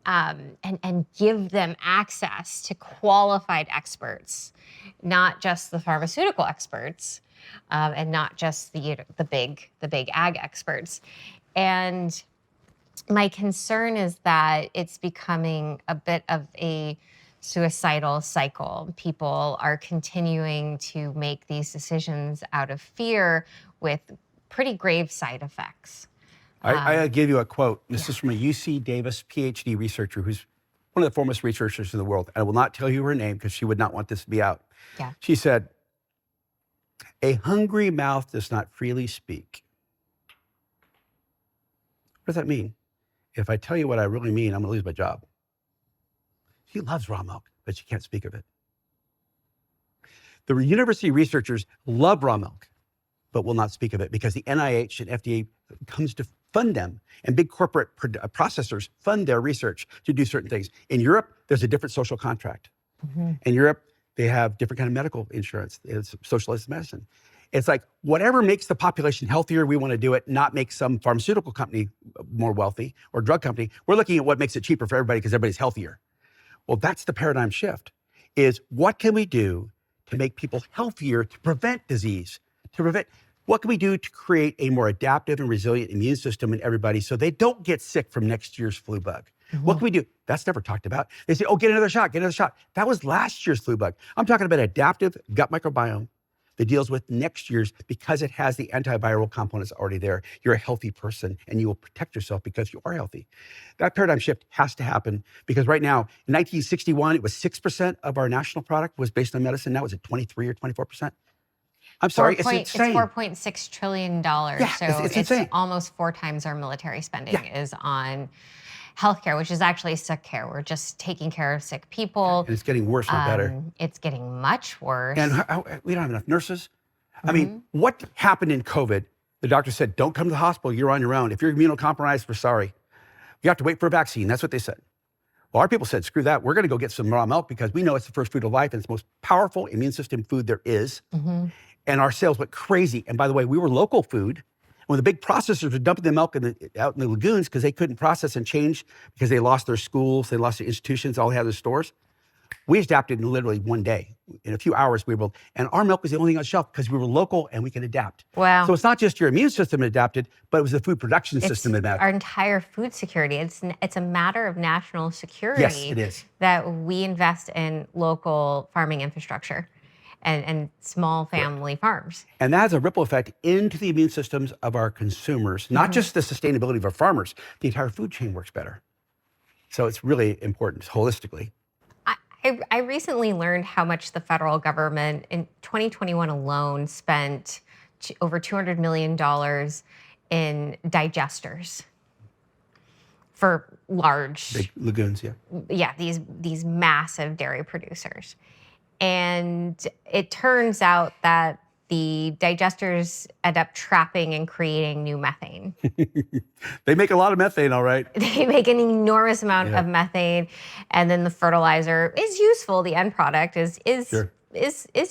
and give them access to qualified experts, not just the pharmaceutical experts and not just the big ag experts. And my concern is that it's becoming a bit of a suicidal cycle. People are continuing to make these decisions out of fear with pretty grave side effects. I give you a quote. This is from a UC Davis PhD researcher who's one of the foremost researchers in the world. I will not tell you her name because she would not want this to be out. Yeah. She said, A hungry mouth does not freely speak. What does that mean? If I tell you what I really mean, I'm going to lose my job. She loves raw milk, but she can't speak of it. The university researchers love raw milk, but will not speak of it because the NIH and FDA comes to fund them, and big corporate processors fund their research to do certain things. In Europe, there's a different social contract. In Europe, they have different kind of medical insurance. It's socialized medicine. It's like whatever makes the population healthier, we want to do it, not make some pharmaceutical company more wealthy or drug company. We're looking at what makes it cheaper for everybody because everybody's healthier. Well, that's the paradigm shift, is what can we do to make people healthier, to prevent disease, what can we do to create a more adaptive and resilient immune system in everybody so they don't get sick from next year's flu bug? What can we do? That's never talked about. They say, oh, get another shot, get another shot. That was last year's flu bug. I'm talking about adaptive gut microbiome that deals with next year's because it has the antiviral components already there. You're a healthy person and you will protect yourself because you are healthy. That paradigm shift has to happen because right now, in 1961, it was 6% of our national product was based on medicine. Now it's at 23 or 24%. I'm sorry, it's insane. It's $4.6 trillion. Yeah, so it's insane. almost 4 times our military spending is on healthcare, which is actually sick care. We're just taking care of sick people. And it's getting worse, not better. It's getting much worse. And we don't have enough nurses. I mean, what happened in COVID? The doctor said, don't come to the hospital, you're on your own. If you're immunocompromised, we're sorry. You have to wait for a vaccine. That's what they said. Well, our people said, screw that. We're going to go get some raw milk because we know it's the first food of life and it's the most powerful immune system food there is. And our sales went crazy. And by the way, we were local food. When the big processors were dumping the milk out in the lagoons because they couldn't process and change because they lost their schools, they lost their institutions, all they had was stores. We adapted in literally one day. In a few hours, we were able, and our milk was the only thing on shelf because we were local and we can adapt. Wow. So it's not just your immune system adapted, but it was the food production system that adapted. Our entire food security. It's a matter of national security. Yes, it is. That we invest in local farming infrastructure and small family farms. And that has a ripple effect into the immune systems of our consumers, not just the sustainability of our farmers. The entire food chain works better. So it's really important holistically. I recently learned how much the federal government in 2021 alone spent over $200 million in digesters for large Big lagoons, these massive dairy producers. And it turns out that the digesters end up trapping and creating new methane. They make a lot of methane, all right. They make an enormous amount of methane, and then the fertilizer is useful. The end product is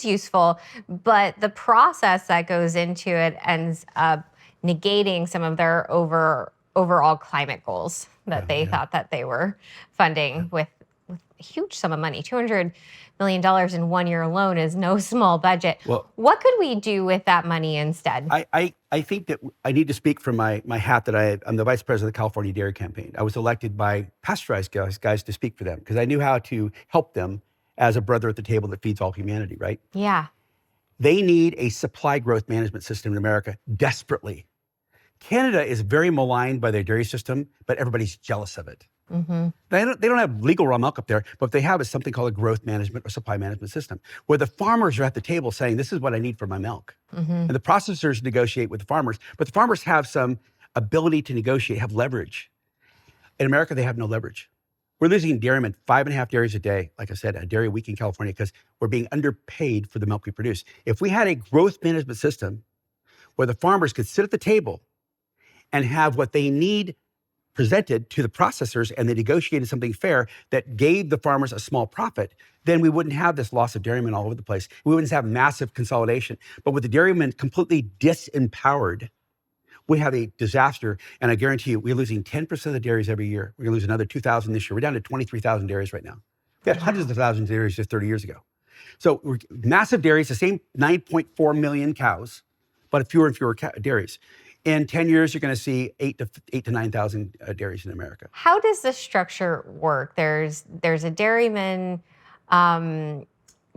useful, but the process that goes into it ends up negating some of their overall climate goals that they thought that they were funding with a huge sum of money. $200 million in 1 year alone is no small budget. Well, what could we do with that money instead? I think that I need to speak from my hat that I'm the vice president of the California Dairy Campaign. I was elected by pasteurized guys to speak for them because I knew how to help them as a brother at the table that feeds all humanity, right? Yeah. They need a supply growth management system in America desperately. Canada is very maligned by their dairy system, but everybody's jealous of it. They don't have legal raw milk up there, but what they have is something called a growth management or supply management system, where the farmers are at the table saying, this is what I need for my milk. And the processors negotiate with the farmers, but the farmers have some ability to negotiate, have leverage. In America, they have no leverage. We're losing dairymen 5.5 dairies a day, like I said, a dairy a week in California, because we're being underpaid for the milk we produce. If we had a growth management system where the farmers could sit at the table and have what they need presented to the processors and they negotiated something fair that gave the farmers a small profit, then we wouldn't have this loss of dairymen all over the place. We wouldn't have massive consolidation. But with the dairymen completely disempowered, we have a disaster. And I guarantee you, we're losing 10% of the dairies every year. We're gonna lose another 2,000 this year. We're down to 23,000 dairies right now. We had hundreds of thousands of dairies just 30 years ago. So we're massive dairies, the same 9.4 million cows, but fewer and fewer dairies. In 10 years, you're going to see 8 to 9,000 dairies in America. How does this structure work? There's a dairyman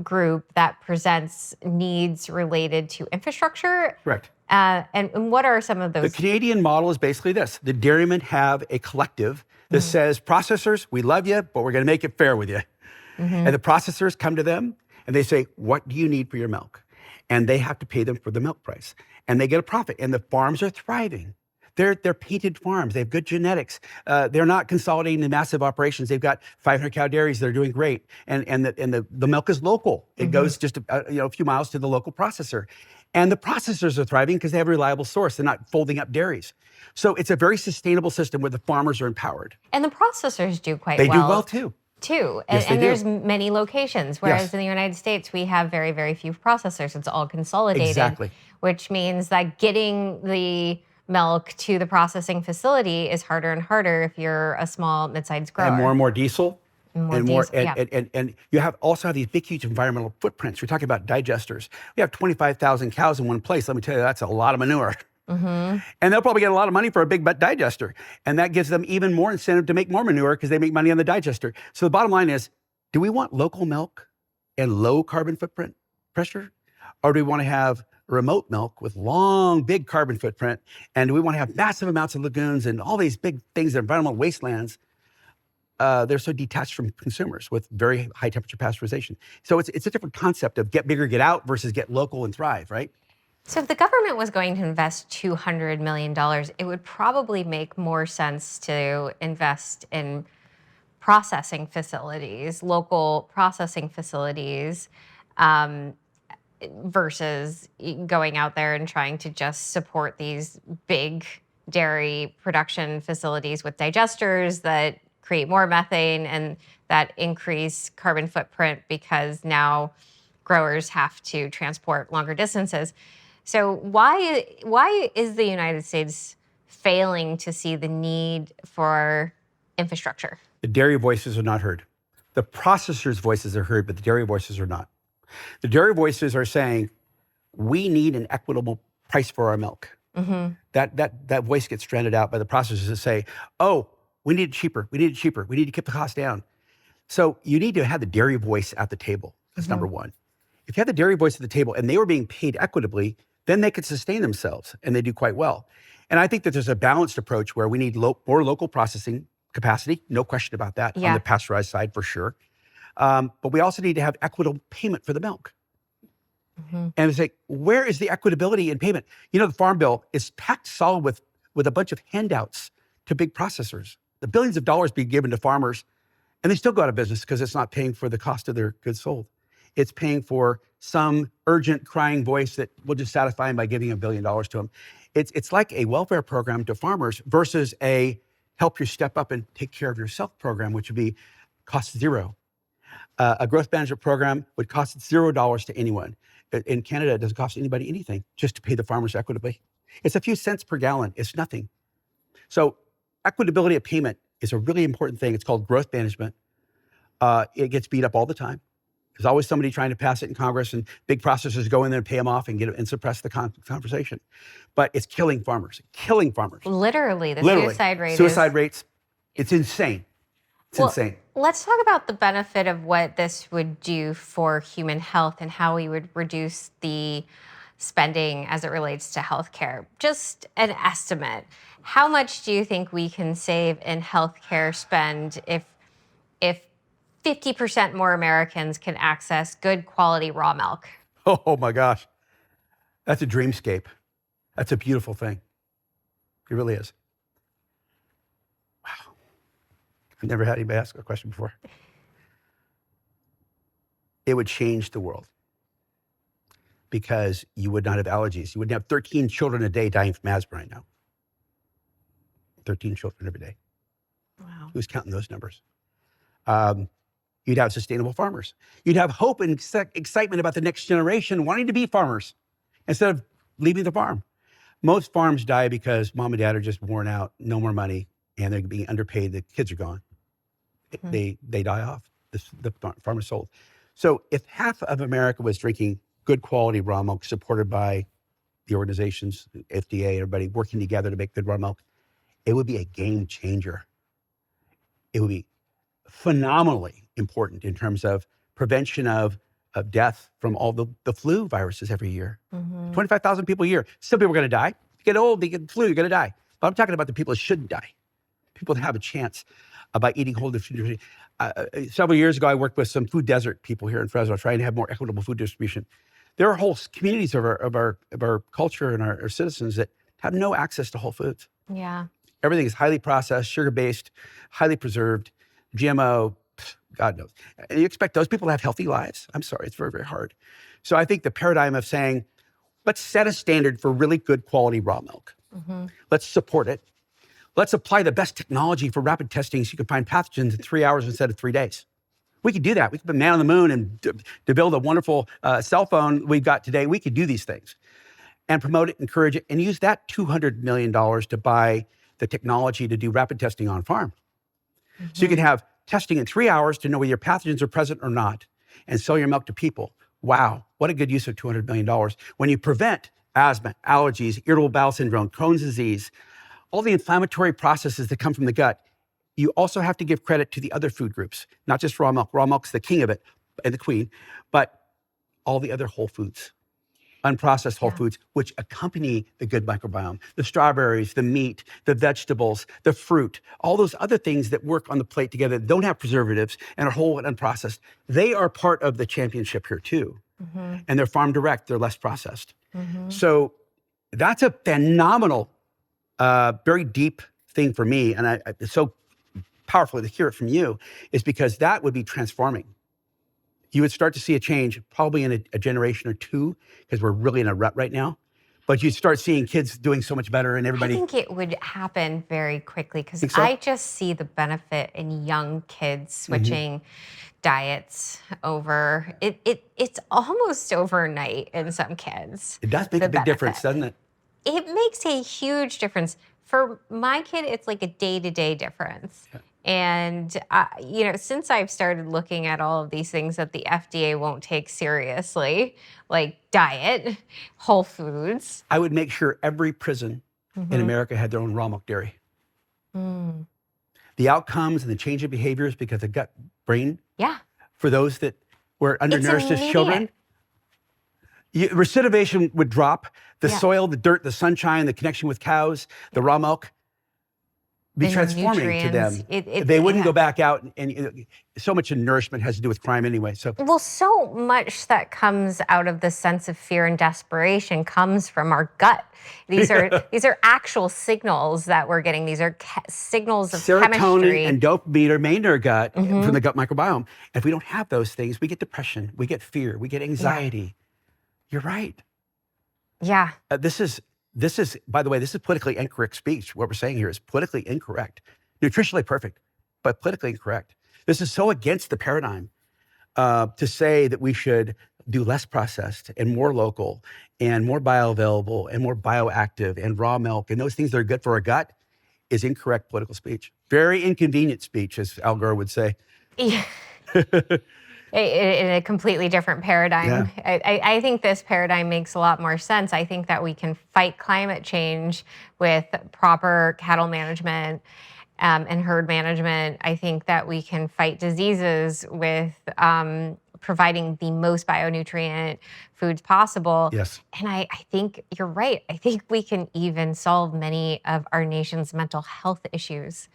group that presents needs related to infrastructure. Correct. And what are some of those? The Canadian model is basically this. The dairymen have a collective that says, processors, we love you, but we're going to make it fair with you. And the processors come to them and they say, what do you need for your milk? and they have to pay them for the milk price, and they get a profit, and the farms are thriving. They're painted farms. They have good genetics. They're not consolidating the massive operations. They've got 500 cow dairies that are doing great, and the milk is local. It goes just a few miles to the local processor, and the processors are thriving because they have a reliable source. They're not folding up dairies. So it's a very sustainable system where the farmers are empowered. And the processors do quite They well. do well too. And, Yes, they do. there's many locations, whereas Yes. in the United States, we have very, very few processors. It's all consolidated, Exactly. which means that getting the milk to the processing facility is harder and harder if you're a small, mid-sized grower. And more diesel. And diesel, yeah. And you also have these big, huge environmental footprints. We're talking about digesters. We have 25,000 cows in one place. Let me tell you, that's a lot of manure. And they'll probably get a lot of money for a big digester. And that gives them even more incentive to make more manure because they make money on the digester. So the bottom line is, do we want local milk and low carbon footprint pressure? Or do we want to have remote milk with long, big carbon footprint? And do we want to have massive amounts of lagoons and all these big things, environmental wastelands? They're so detached from consumers with very high temperature pasteurization. So it's a different concept of get bigger, get out versus get local and thrive, right? So if the government was going to invest $200 million, it would probably make more sense to invest in processing facilities, local processing facilities, versus going out there and trying to just support these big dairy production facilities with digesters that create more methane and that increase carbon footprint because now growers have to transport longer distances. So why is the United States failing to see the need for infrastructure? The dairy voices are not heard. The processors' voices are heard, but the dairy voices are not. The dairy voices are saying, we need an equitable price for our milk. That voice gets stranded out by the processors that say, oh, we need it cheaper. We need it cheaper. We need to keep the cost down. So you need to have the dairy voice at the table. That's number one. If you have the dairy voice at the table and they were being paid equitably, then they could sustain themselves and they do quite well. And I think that there's a balanced approach where we need more local processing capacity, no question about that, on the pasteurized side for sure. But we also need to have equitable payment for the milk. And it's like, where is the equitability in payment? You know, the Farm Bill is packed solid with a bunch of handouts to big processors. The billions of dollars being given to farmers, and they still go out of business because it's not paying for the cost of their goods sold. It's paying for some urgent crying voice that will just satisfy them by giving $1 billion to them. It's like a welfare program to farmers versus a help you step up and take care of yourself program, which would be cost zero. A growth management program would cost $0 to anyone. In Canada, it doesn't cost anybody anything just to pay the farmers equitably. It's a few cents per gallon. It's nothing. So equitability of payment is a really important thing. It's called growth management. It gets beat up all the time. There's always somebody trying to pass it in Congress, and big processors go in there and pay them off and suppress the conversation. But it's killing farmers. Literally, Literally. Suicide rates, it's insane. It's insane. Let's talk about the benefit of what this would do for human health and how we would reduce the spending as it relates to healthcare. Just an estimate. How much do you think we can save in healthcare spend if 50% more Americans can access good quality raw milk? Oh my gosh. That's a dreamscape. That's a beautiful thing. It really is. Wow. I've never had anybody ask a question before. It would change the world because you would not have allergies. You wouldn't have 13 children a day dying from asthma right now. 13 children every day. Wow. Who's counting those numbers? You'd have sustainable farmers. You'd have hope and excitement about the next generation wanting to be farmers instead of leaving the farm. Most farms die because mom and dad are just worn out, no more money, and they're being underpaid. The kids are gone. They die off. The farm is sold. So if half of America was drinking good quality raw milk supported by the organizations, FDA, everybody working together to make good raw milk, it would be a game changer. It would be phenomenally important in terms of prevention of death from all the flu viruses every year. 25,000 people a year. Some people are going to die. You get old, you get flu, you're going to die. But I'm talking about the people that shouldn't die. People that have a chance by eating whole food. Several years ago, I worked with some food desert people here in Fresno trying to have more equitable food distribution. There are whole communities of our culture and our citizens that have no access to whole foods. Yeah. Everything is highly processed, sugar-based, highly preserved, GMO, God knows. And you expect those people to have healthy lives? I'm sorry, it's very, very hard. So I think the paradigm of saying, let's set a standard for really good quality raw milk. Let's support it. Let's apply the best technology for rapid testing so you can find pathogens in 3 hours instead of 3 days. We could do that. We could put man on the moon and to build a wonderful cell phone we've got today. We could do these things and promote it, encourage it, and use that $200 million to buy the technology to do rapid testing on farm. So you can have testing in 3 hours to know whether your pathogens are present or not and sell your milk to people. Wow, what a good use of $200 million. When you prevent asthma, allergies, irritable bowel syndrome, Crohn's disease, all the inflammatory processes that come from the gut, you also have to give credit to the other food groups, not just raw milk. Raw milk's the king of it and the queen, but all the other whole foods, unprocessed whole foods, which accompany the good microbiome. The strawberries, the meat, the vegetables, the fruit, all those other things that work on the plate together, that don't have preservatives and are whole and unprocessed. They are part of the championship here too. And they're farm direct, they're less processed. So that's a phenomenal, very deep thing for me. And it's so powerful to hear it from you, is because that would be transforming. You would start to see a change probably in a generation or two, because we're really in a rut right now. But you'd start seeing kids doing so much better and everybody. I think it would happen very quickly because Think so? I just see the benefit in young kids switching diets over. It's almost overnight in some kids. It does make a big difference, doesn't it? It makes a huge difference. For my kid, it's like a day-to-day difference. Yeah. And, since I've started looking at all of these things that the FDA won't take seriously, like diet, whole foods. I would make sure every prison in America had their own raw milk dairy. The outcomes and the change of behaviors because of gut brain, for those that were undernourished as children, recidivation would drop. The soil, the dirt, the sunshine, the connection with cows, the raw milk, be transforming to them. They wouldn't go back out, and so much of nourishment has to do with crime anyway. So much that comes out of the sense of fear and desperation comes from our gut. These are actual signals that we're getting. These are signals of serotonin chemistry. and dopamine are made in our gut from the gut microbiome. And if we don't have those things, we get depression, we get fear, we get anxiety. You're right. Yeah. This is, by the way, this is politically incorrect speech. What we're saying here is politically incorrect. Nutritionally perfect, but politically incorrect. This is so against the paradigm to say that we should do less processed and more local and more bioavailable and more bioactive and raw milk and those things that are good for our gut is incorrect political speech. Very inconvenient speech, as Al Gore would say. Yeah. In a completely different paradigm. I think this paradigm makes a lot more sense. I think that we can fight climate change with proper cattle management and herd management. I think that we can fight diseases with providing the most bionutrient foods possible. Yes. And I think you're right. I think we can even solve many of our nation's mental health issues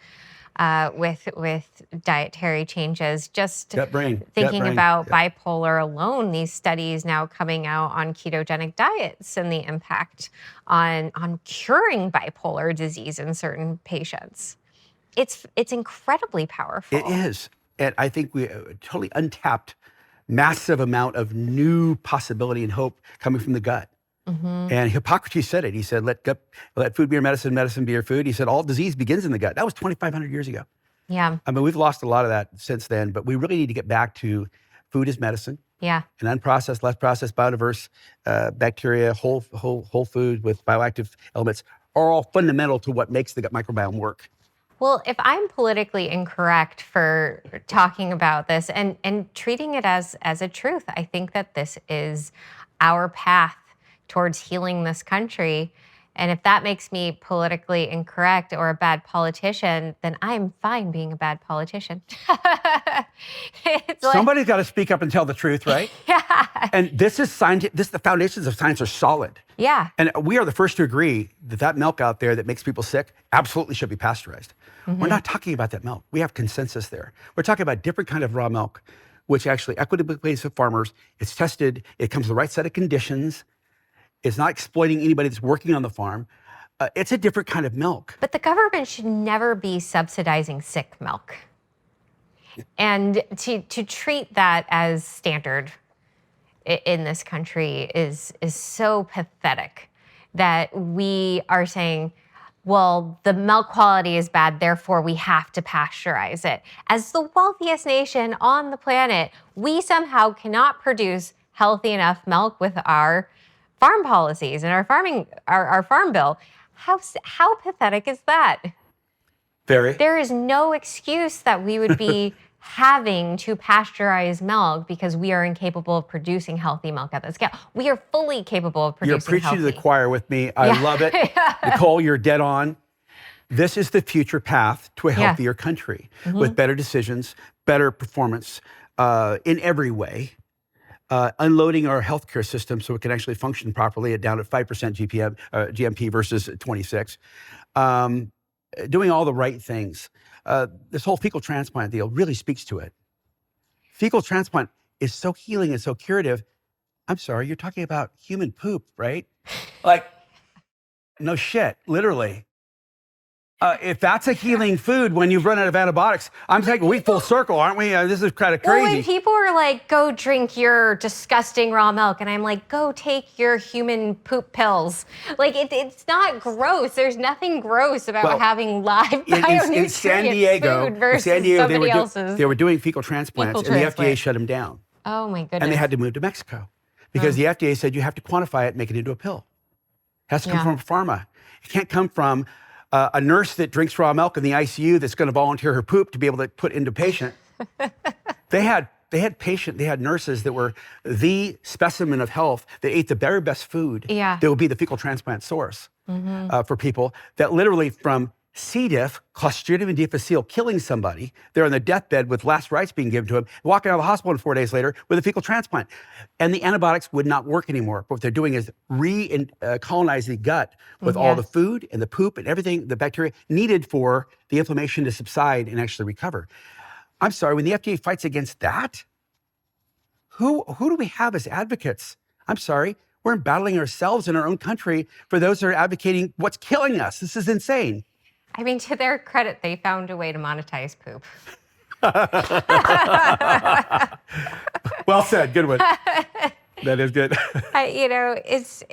with dietary changes. Just thinking about bipolar alone, these studies now coming out on ketogenic diets and the impact on curing bipolar disease in certain patients. It's incredibly powerful. It is. And I think we totally untapped massive amount of new possibility and hope coming from the gut. And Hippocrates said it. He said, let food be your medicine, medicine be your food. He said, all disease begins in the gut. That was 2,500 years ago. Yeah. I mean, we've lost a lot of that since then, but we really need to get back to food as medicine. Yeah. And unprocessed, less processed, biodiverse bacteria, whole food with bioactive elements are all fundamental to what makes the gut microbiome work. Well, if I'm politically incorrect for talking about this and treating it as a truth, I think that this is our path towards healing this country. And if that makes me politically incorrect or a bad politician, then I'm fine being a bad politician. Somebody's got to speak up and tell the truth, right? Yeah. And this is science. The foundations of science are solid. Yeah. And we are the first to agree that milk out there that makes people sick absolutely should be pasteurized. We're not talking about that milk. We have consensus there. We're talking about different kind of raw milk which actually equitably pays the farmers. It's tested. It comes with the right set of conditions. It's not exploiting anybody that's working on the farm. It's a different kind of milk. But the government should never be subsidizing sick milk. And to treat that as standard in this country is so pathetic that we are saying, well, the milk quality is bad, therefore we have to pasteurize it. As the wealthiest nation on the planet, we somehow cannot produce healthy enough milk with our farm policies and our farm bill. How pathetic is that? Very. There is no excuse that we would be having to pasteurize milk because we are incapable of producing healthy milk at that scale. We are fully capable of producing You're preaching healthy. to the choir with me. I love it. Nicole, you're dead on. This is the future path to a healthier country with better decisions, better performance in every way. Unloading our healthcare system so it can actually function properly down at 5% GMP versus 26. Doing all the right things. This whole fecal transplant deal really speaks to it. Fecal transplant is so healing and so curative. I'm sorry, you're talking about human poop, right? Like, no shit, literally. If that's a healing food when you've run out of antibiotics, I'm thinking we full circle, aren't we? This is kind of crazy. Well, when people are like, go drink your disgusting raw milk, and I'm like, go take your human poop pills. Like, it's not gross. There's nothing gross about having live bionutrient in San Diego, food versus somebody else's. They were doing fecal transplants, and the FDA shut them down. Oh, my goodness. And they had to move to Mexico because the FDA said you have to quantify it and make it into a pill. It has to come from pharma. It can't come from a nurse that drinks raw milk in the ICU that's going to volunteer her poop to be able to put into patient. They had nurses that were the specimen of health that ate the very best food. Yeah. That would be the fecal transplant source for people that literally from C. diff, Clostridium difficile, killing somebody, they're on the deathbed with last rites being given to them, walking out of the hospital 4 days later with a fecal transplant. And the antibiotics would not work anymore. What they're doing is colonize the gut with all the food and the poop and everything, the bacteria needed for the inflammation to subside and actually recover. I'm sorry, when the FDA fights against that, who do we have as advocates? I'm sorry, we're battling ourselves in our own country for those that are advocating what's killing us. This is insane. I mean, to their credit, they found a way to monetize poop. Well said. Good one. That is good. It's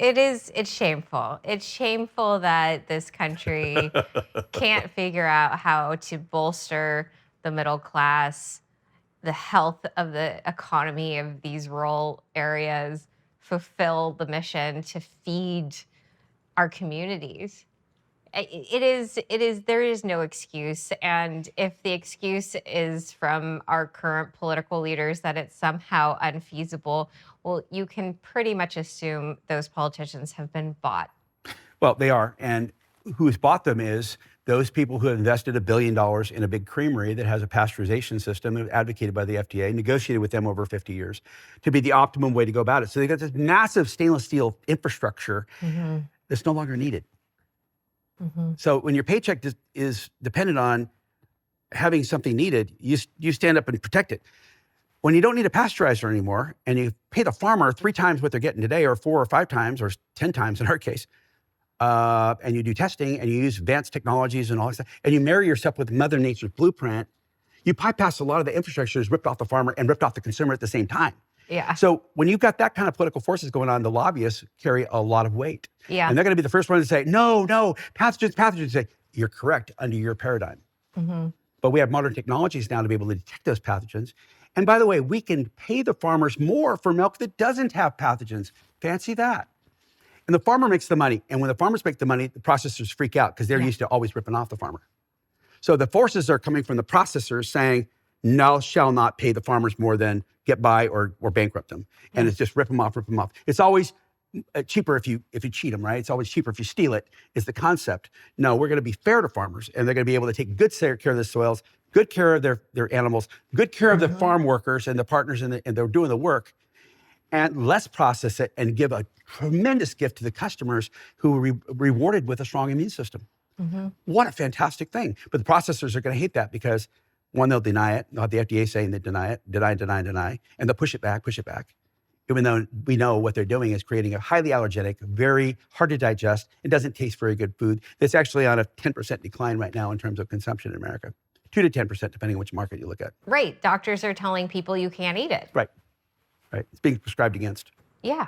shameful. It's shameful that this country can't figure out how to bolster the middle class, the health of the economy of these rural areas, fulfill the mission to feed our communities. There is no excuse. And if the excuse is from our current political leaders that it's somehow unfeasible, well, you can pretty much assume those politicians have been bought. Well, they are. And who's bought them is those people who have invested $1 billion in a big creamery that has a pasteurization system advocated by the FDA, negotiated with them over 50 years to be the optimum way to go about it. So they got this massive stainless steel infrastructure that's no longer needed. So when your paycheck is dependent on having something needed, you stand up and protect it. When you don't need a pasteurizer anymore and you pay the farmer 3 times what they're getting today or 4 or 5 times or 10 times in our case, and you do testing and you use advanced technologies and all that stuff, and you marry yourself with Mother Nature's blueprint, you bypass a lot of the infrastructure that's ripped off the farmer and ripped off the consumer at the same time. Yeah. So when you've got that kind of political forces going on, the lobbyists carry a lot of weight. Yeah. And they're going to be the first ones to say, no, pathogens. Say, you're correct under your paradigm. But we have modern technologies now to be able to detect those pathogens. And by the way, we can pay the farmers more for milk that doesn't have pathogens. Fancy that. And the farmer makes the money. And when the farmers make the money, the processors freak out because they're used to always ripping off the farmer. So the forces are coming from the processors saying, no, shall not pay the farmers more than get by or bankrupt them. And it's just rip them off. It's always cheaper if you cheat them, right? It's always cheaper if you steal it, is the concept. No, we're going to be fair to farmers, and they're going to be able to take good care of the soils, good care of their animals, good care of the farm workers and the partners, and they're doing the work, and less process it and give a tremendous gift to the customers who are rewarded with a strong immune system. What a fantastic thing. But the processors are going to hate that because One, they'll deny it. They'll have the FDA saying they deny it, deny, and they'll push it back. Even though we know what they're doing is creating a highly allergenic, very hard to digest, it doesn't taste very good food. That's actually on a 10% decline right now in terms of consumption in America. 2 to 10%, depending on which market you look at. Right. Doctors are telling people you can't eat it. Right. It's being prescribed against. Yeah.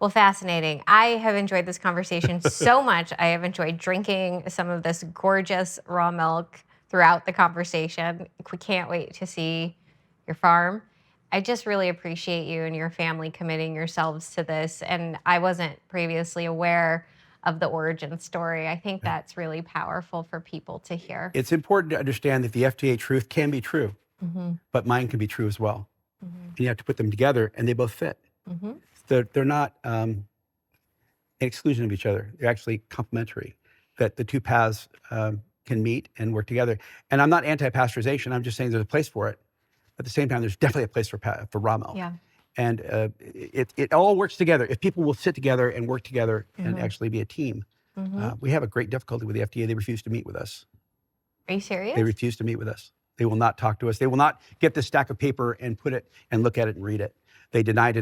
Well, fascinating. I have enjoyed this conversation so much. I have enjoyed drinking some of this gorgeous raw milk throughout the conversation. We can't wait to see your farm. I just really appreciate you and your family committing yourselves to this. And I wasn't previously aware of the origin story. I think that's really powerful for people to hear. It's important to understand that the FDA truth can be true, but mine can be true as well. And you have to put them together, and they both fit. They're not an exclusion of each other. They're actually complementary, that the two paths can meet and work together. And I'm not anti-pasteurization. I'm just saying there's a place for it. At the same time, there's definitely a place for raw milk. Yeah. And it all works together. If people will sit together and work together and actually be a team. We have a great difficulty with the FDA. They refuse to meet with us. Are you serious? They refuse to meet with us. They will not talk to us. They will not get this stack of paper and put it and look at it and read it. They deny.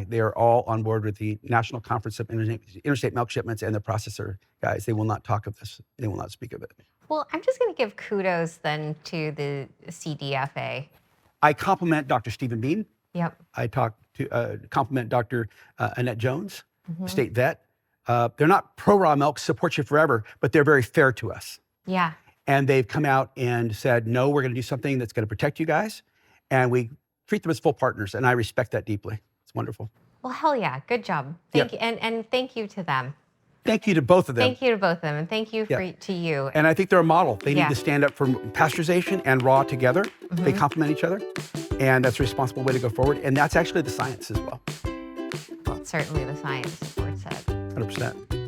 They are all on board with the National Conference of Interstate Milk Shipments and the processor guys. They will not talk of this. They will not speak of it. Well, I'm just going to give kudos then to the CDFA. I compliment Dr. Stephen Bean. Yep. I compliment Dr. Annette Jones, state vet. They're not pro-raw milk, support you forever, but they're very fair to us. Yeah. And they've come out and said, no, we're going to do something that's going to protect you guys. And we treat them as full partners. And I respect that deeply. It's wonderful. Well, hell yeah. Good job. Thank you. And thank you to them. Thank you to both of them. Thank you to both of them. And thank you to you. And I think they're a model. They need to stand up for pasteurization and raw together. They complement each other. And that's a responsible way to go forward. And that's actually the science as well. Well, certainly the science supports it. 100%.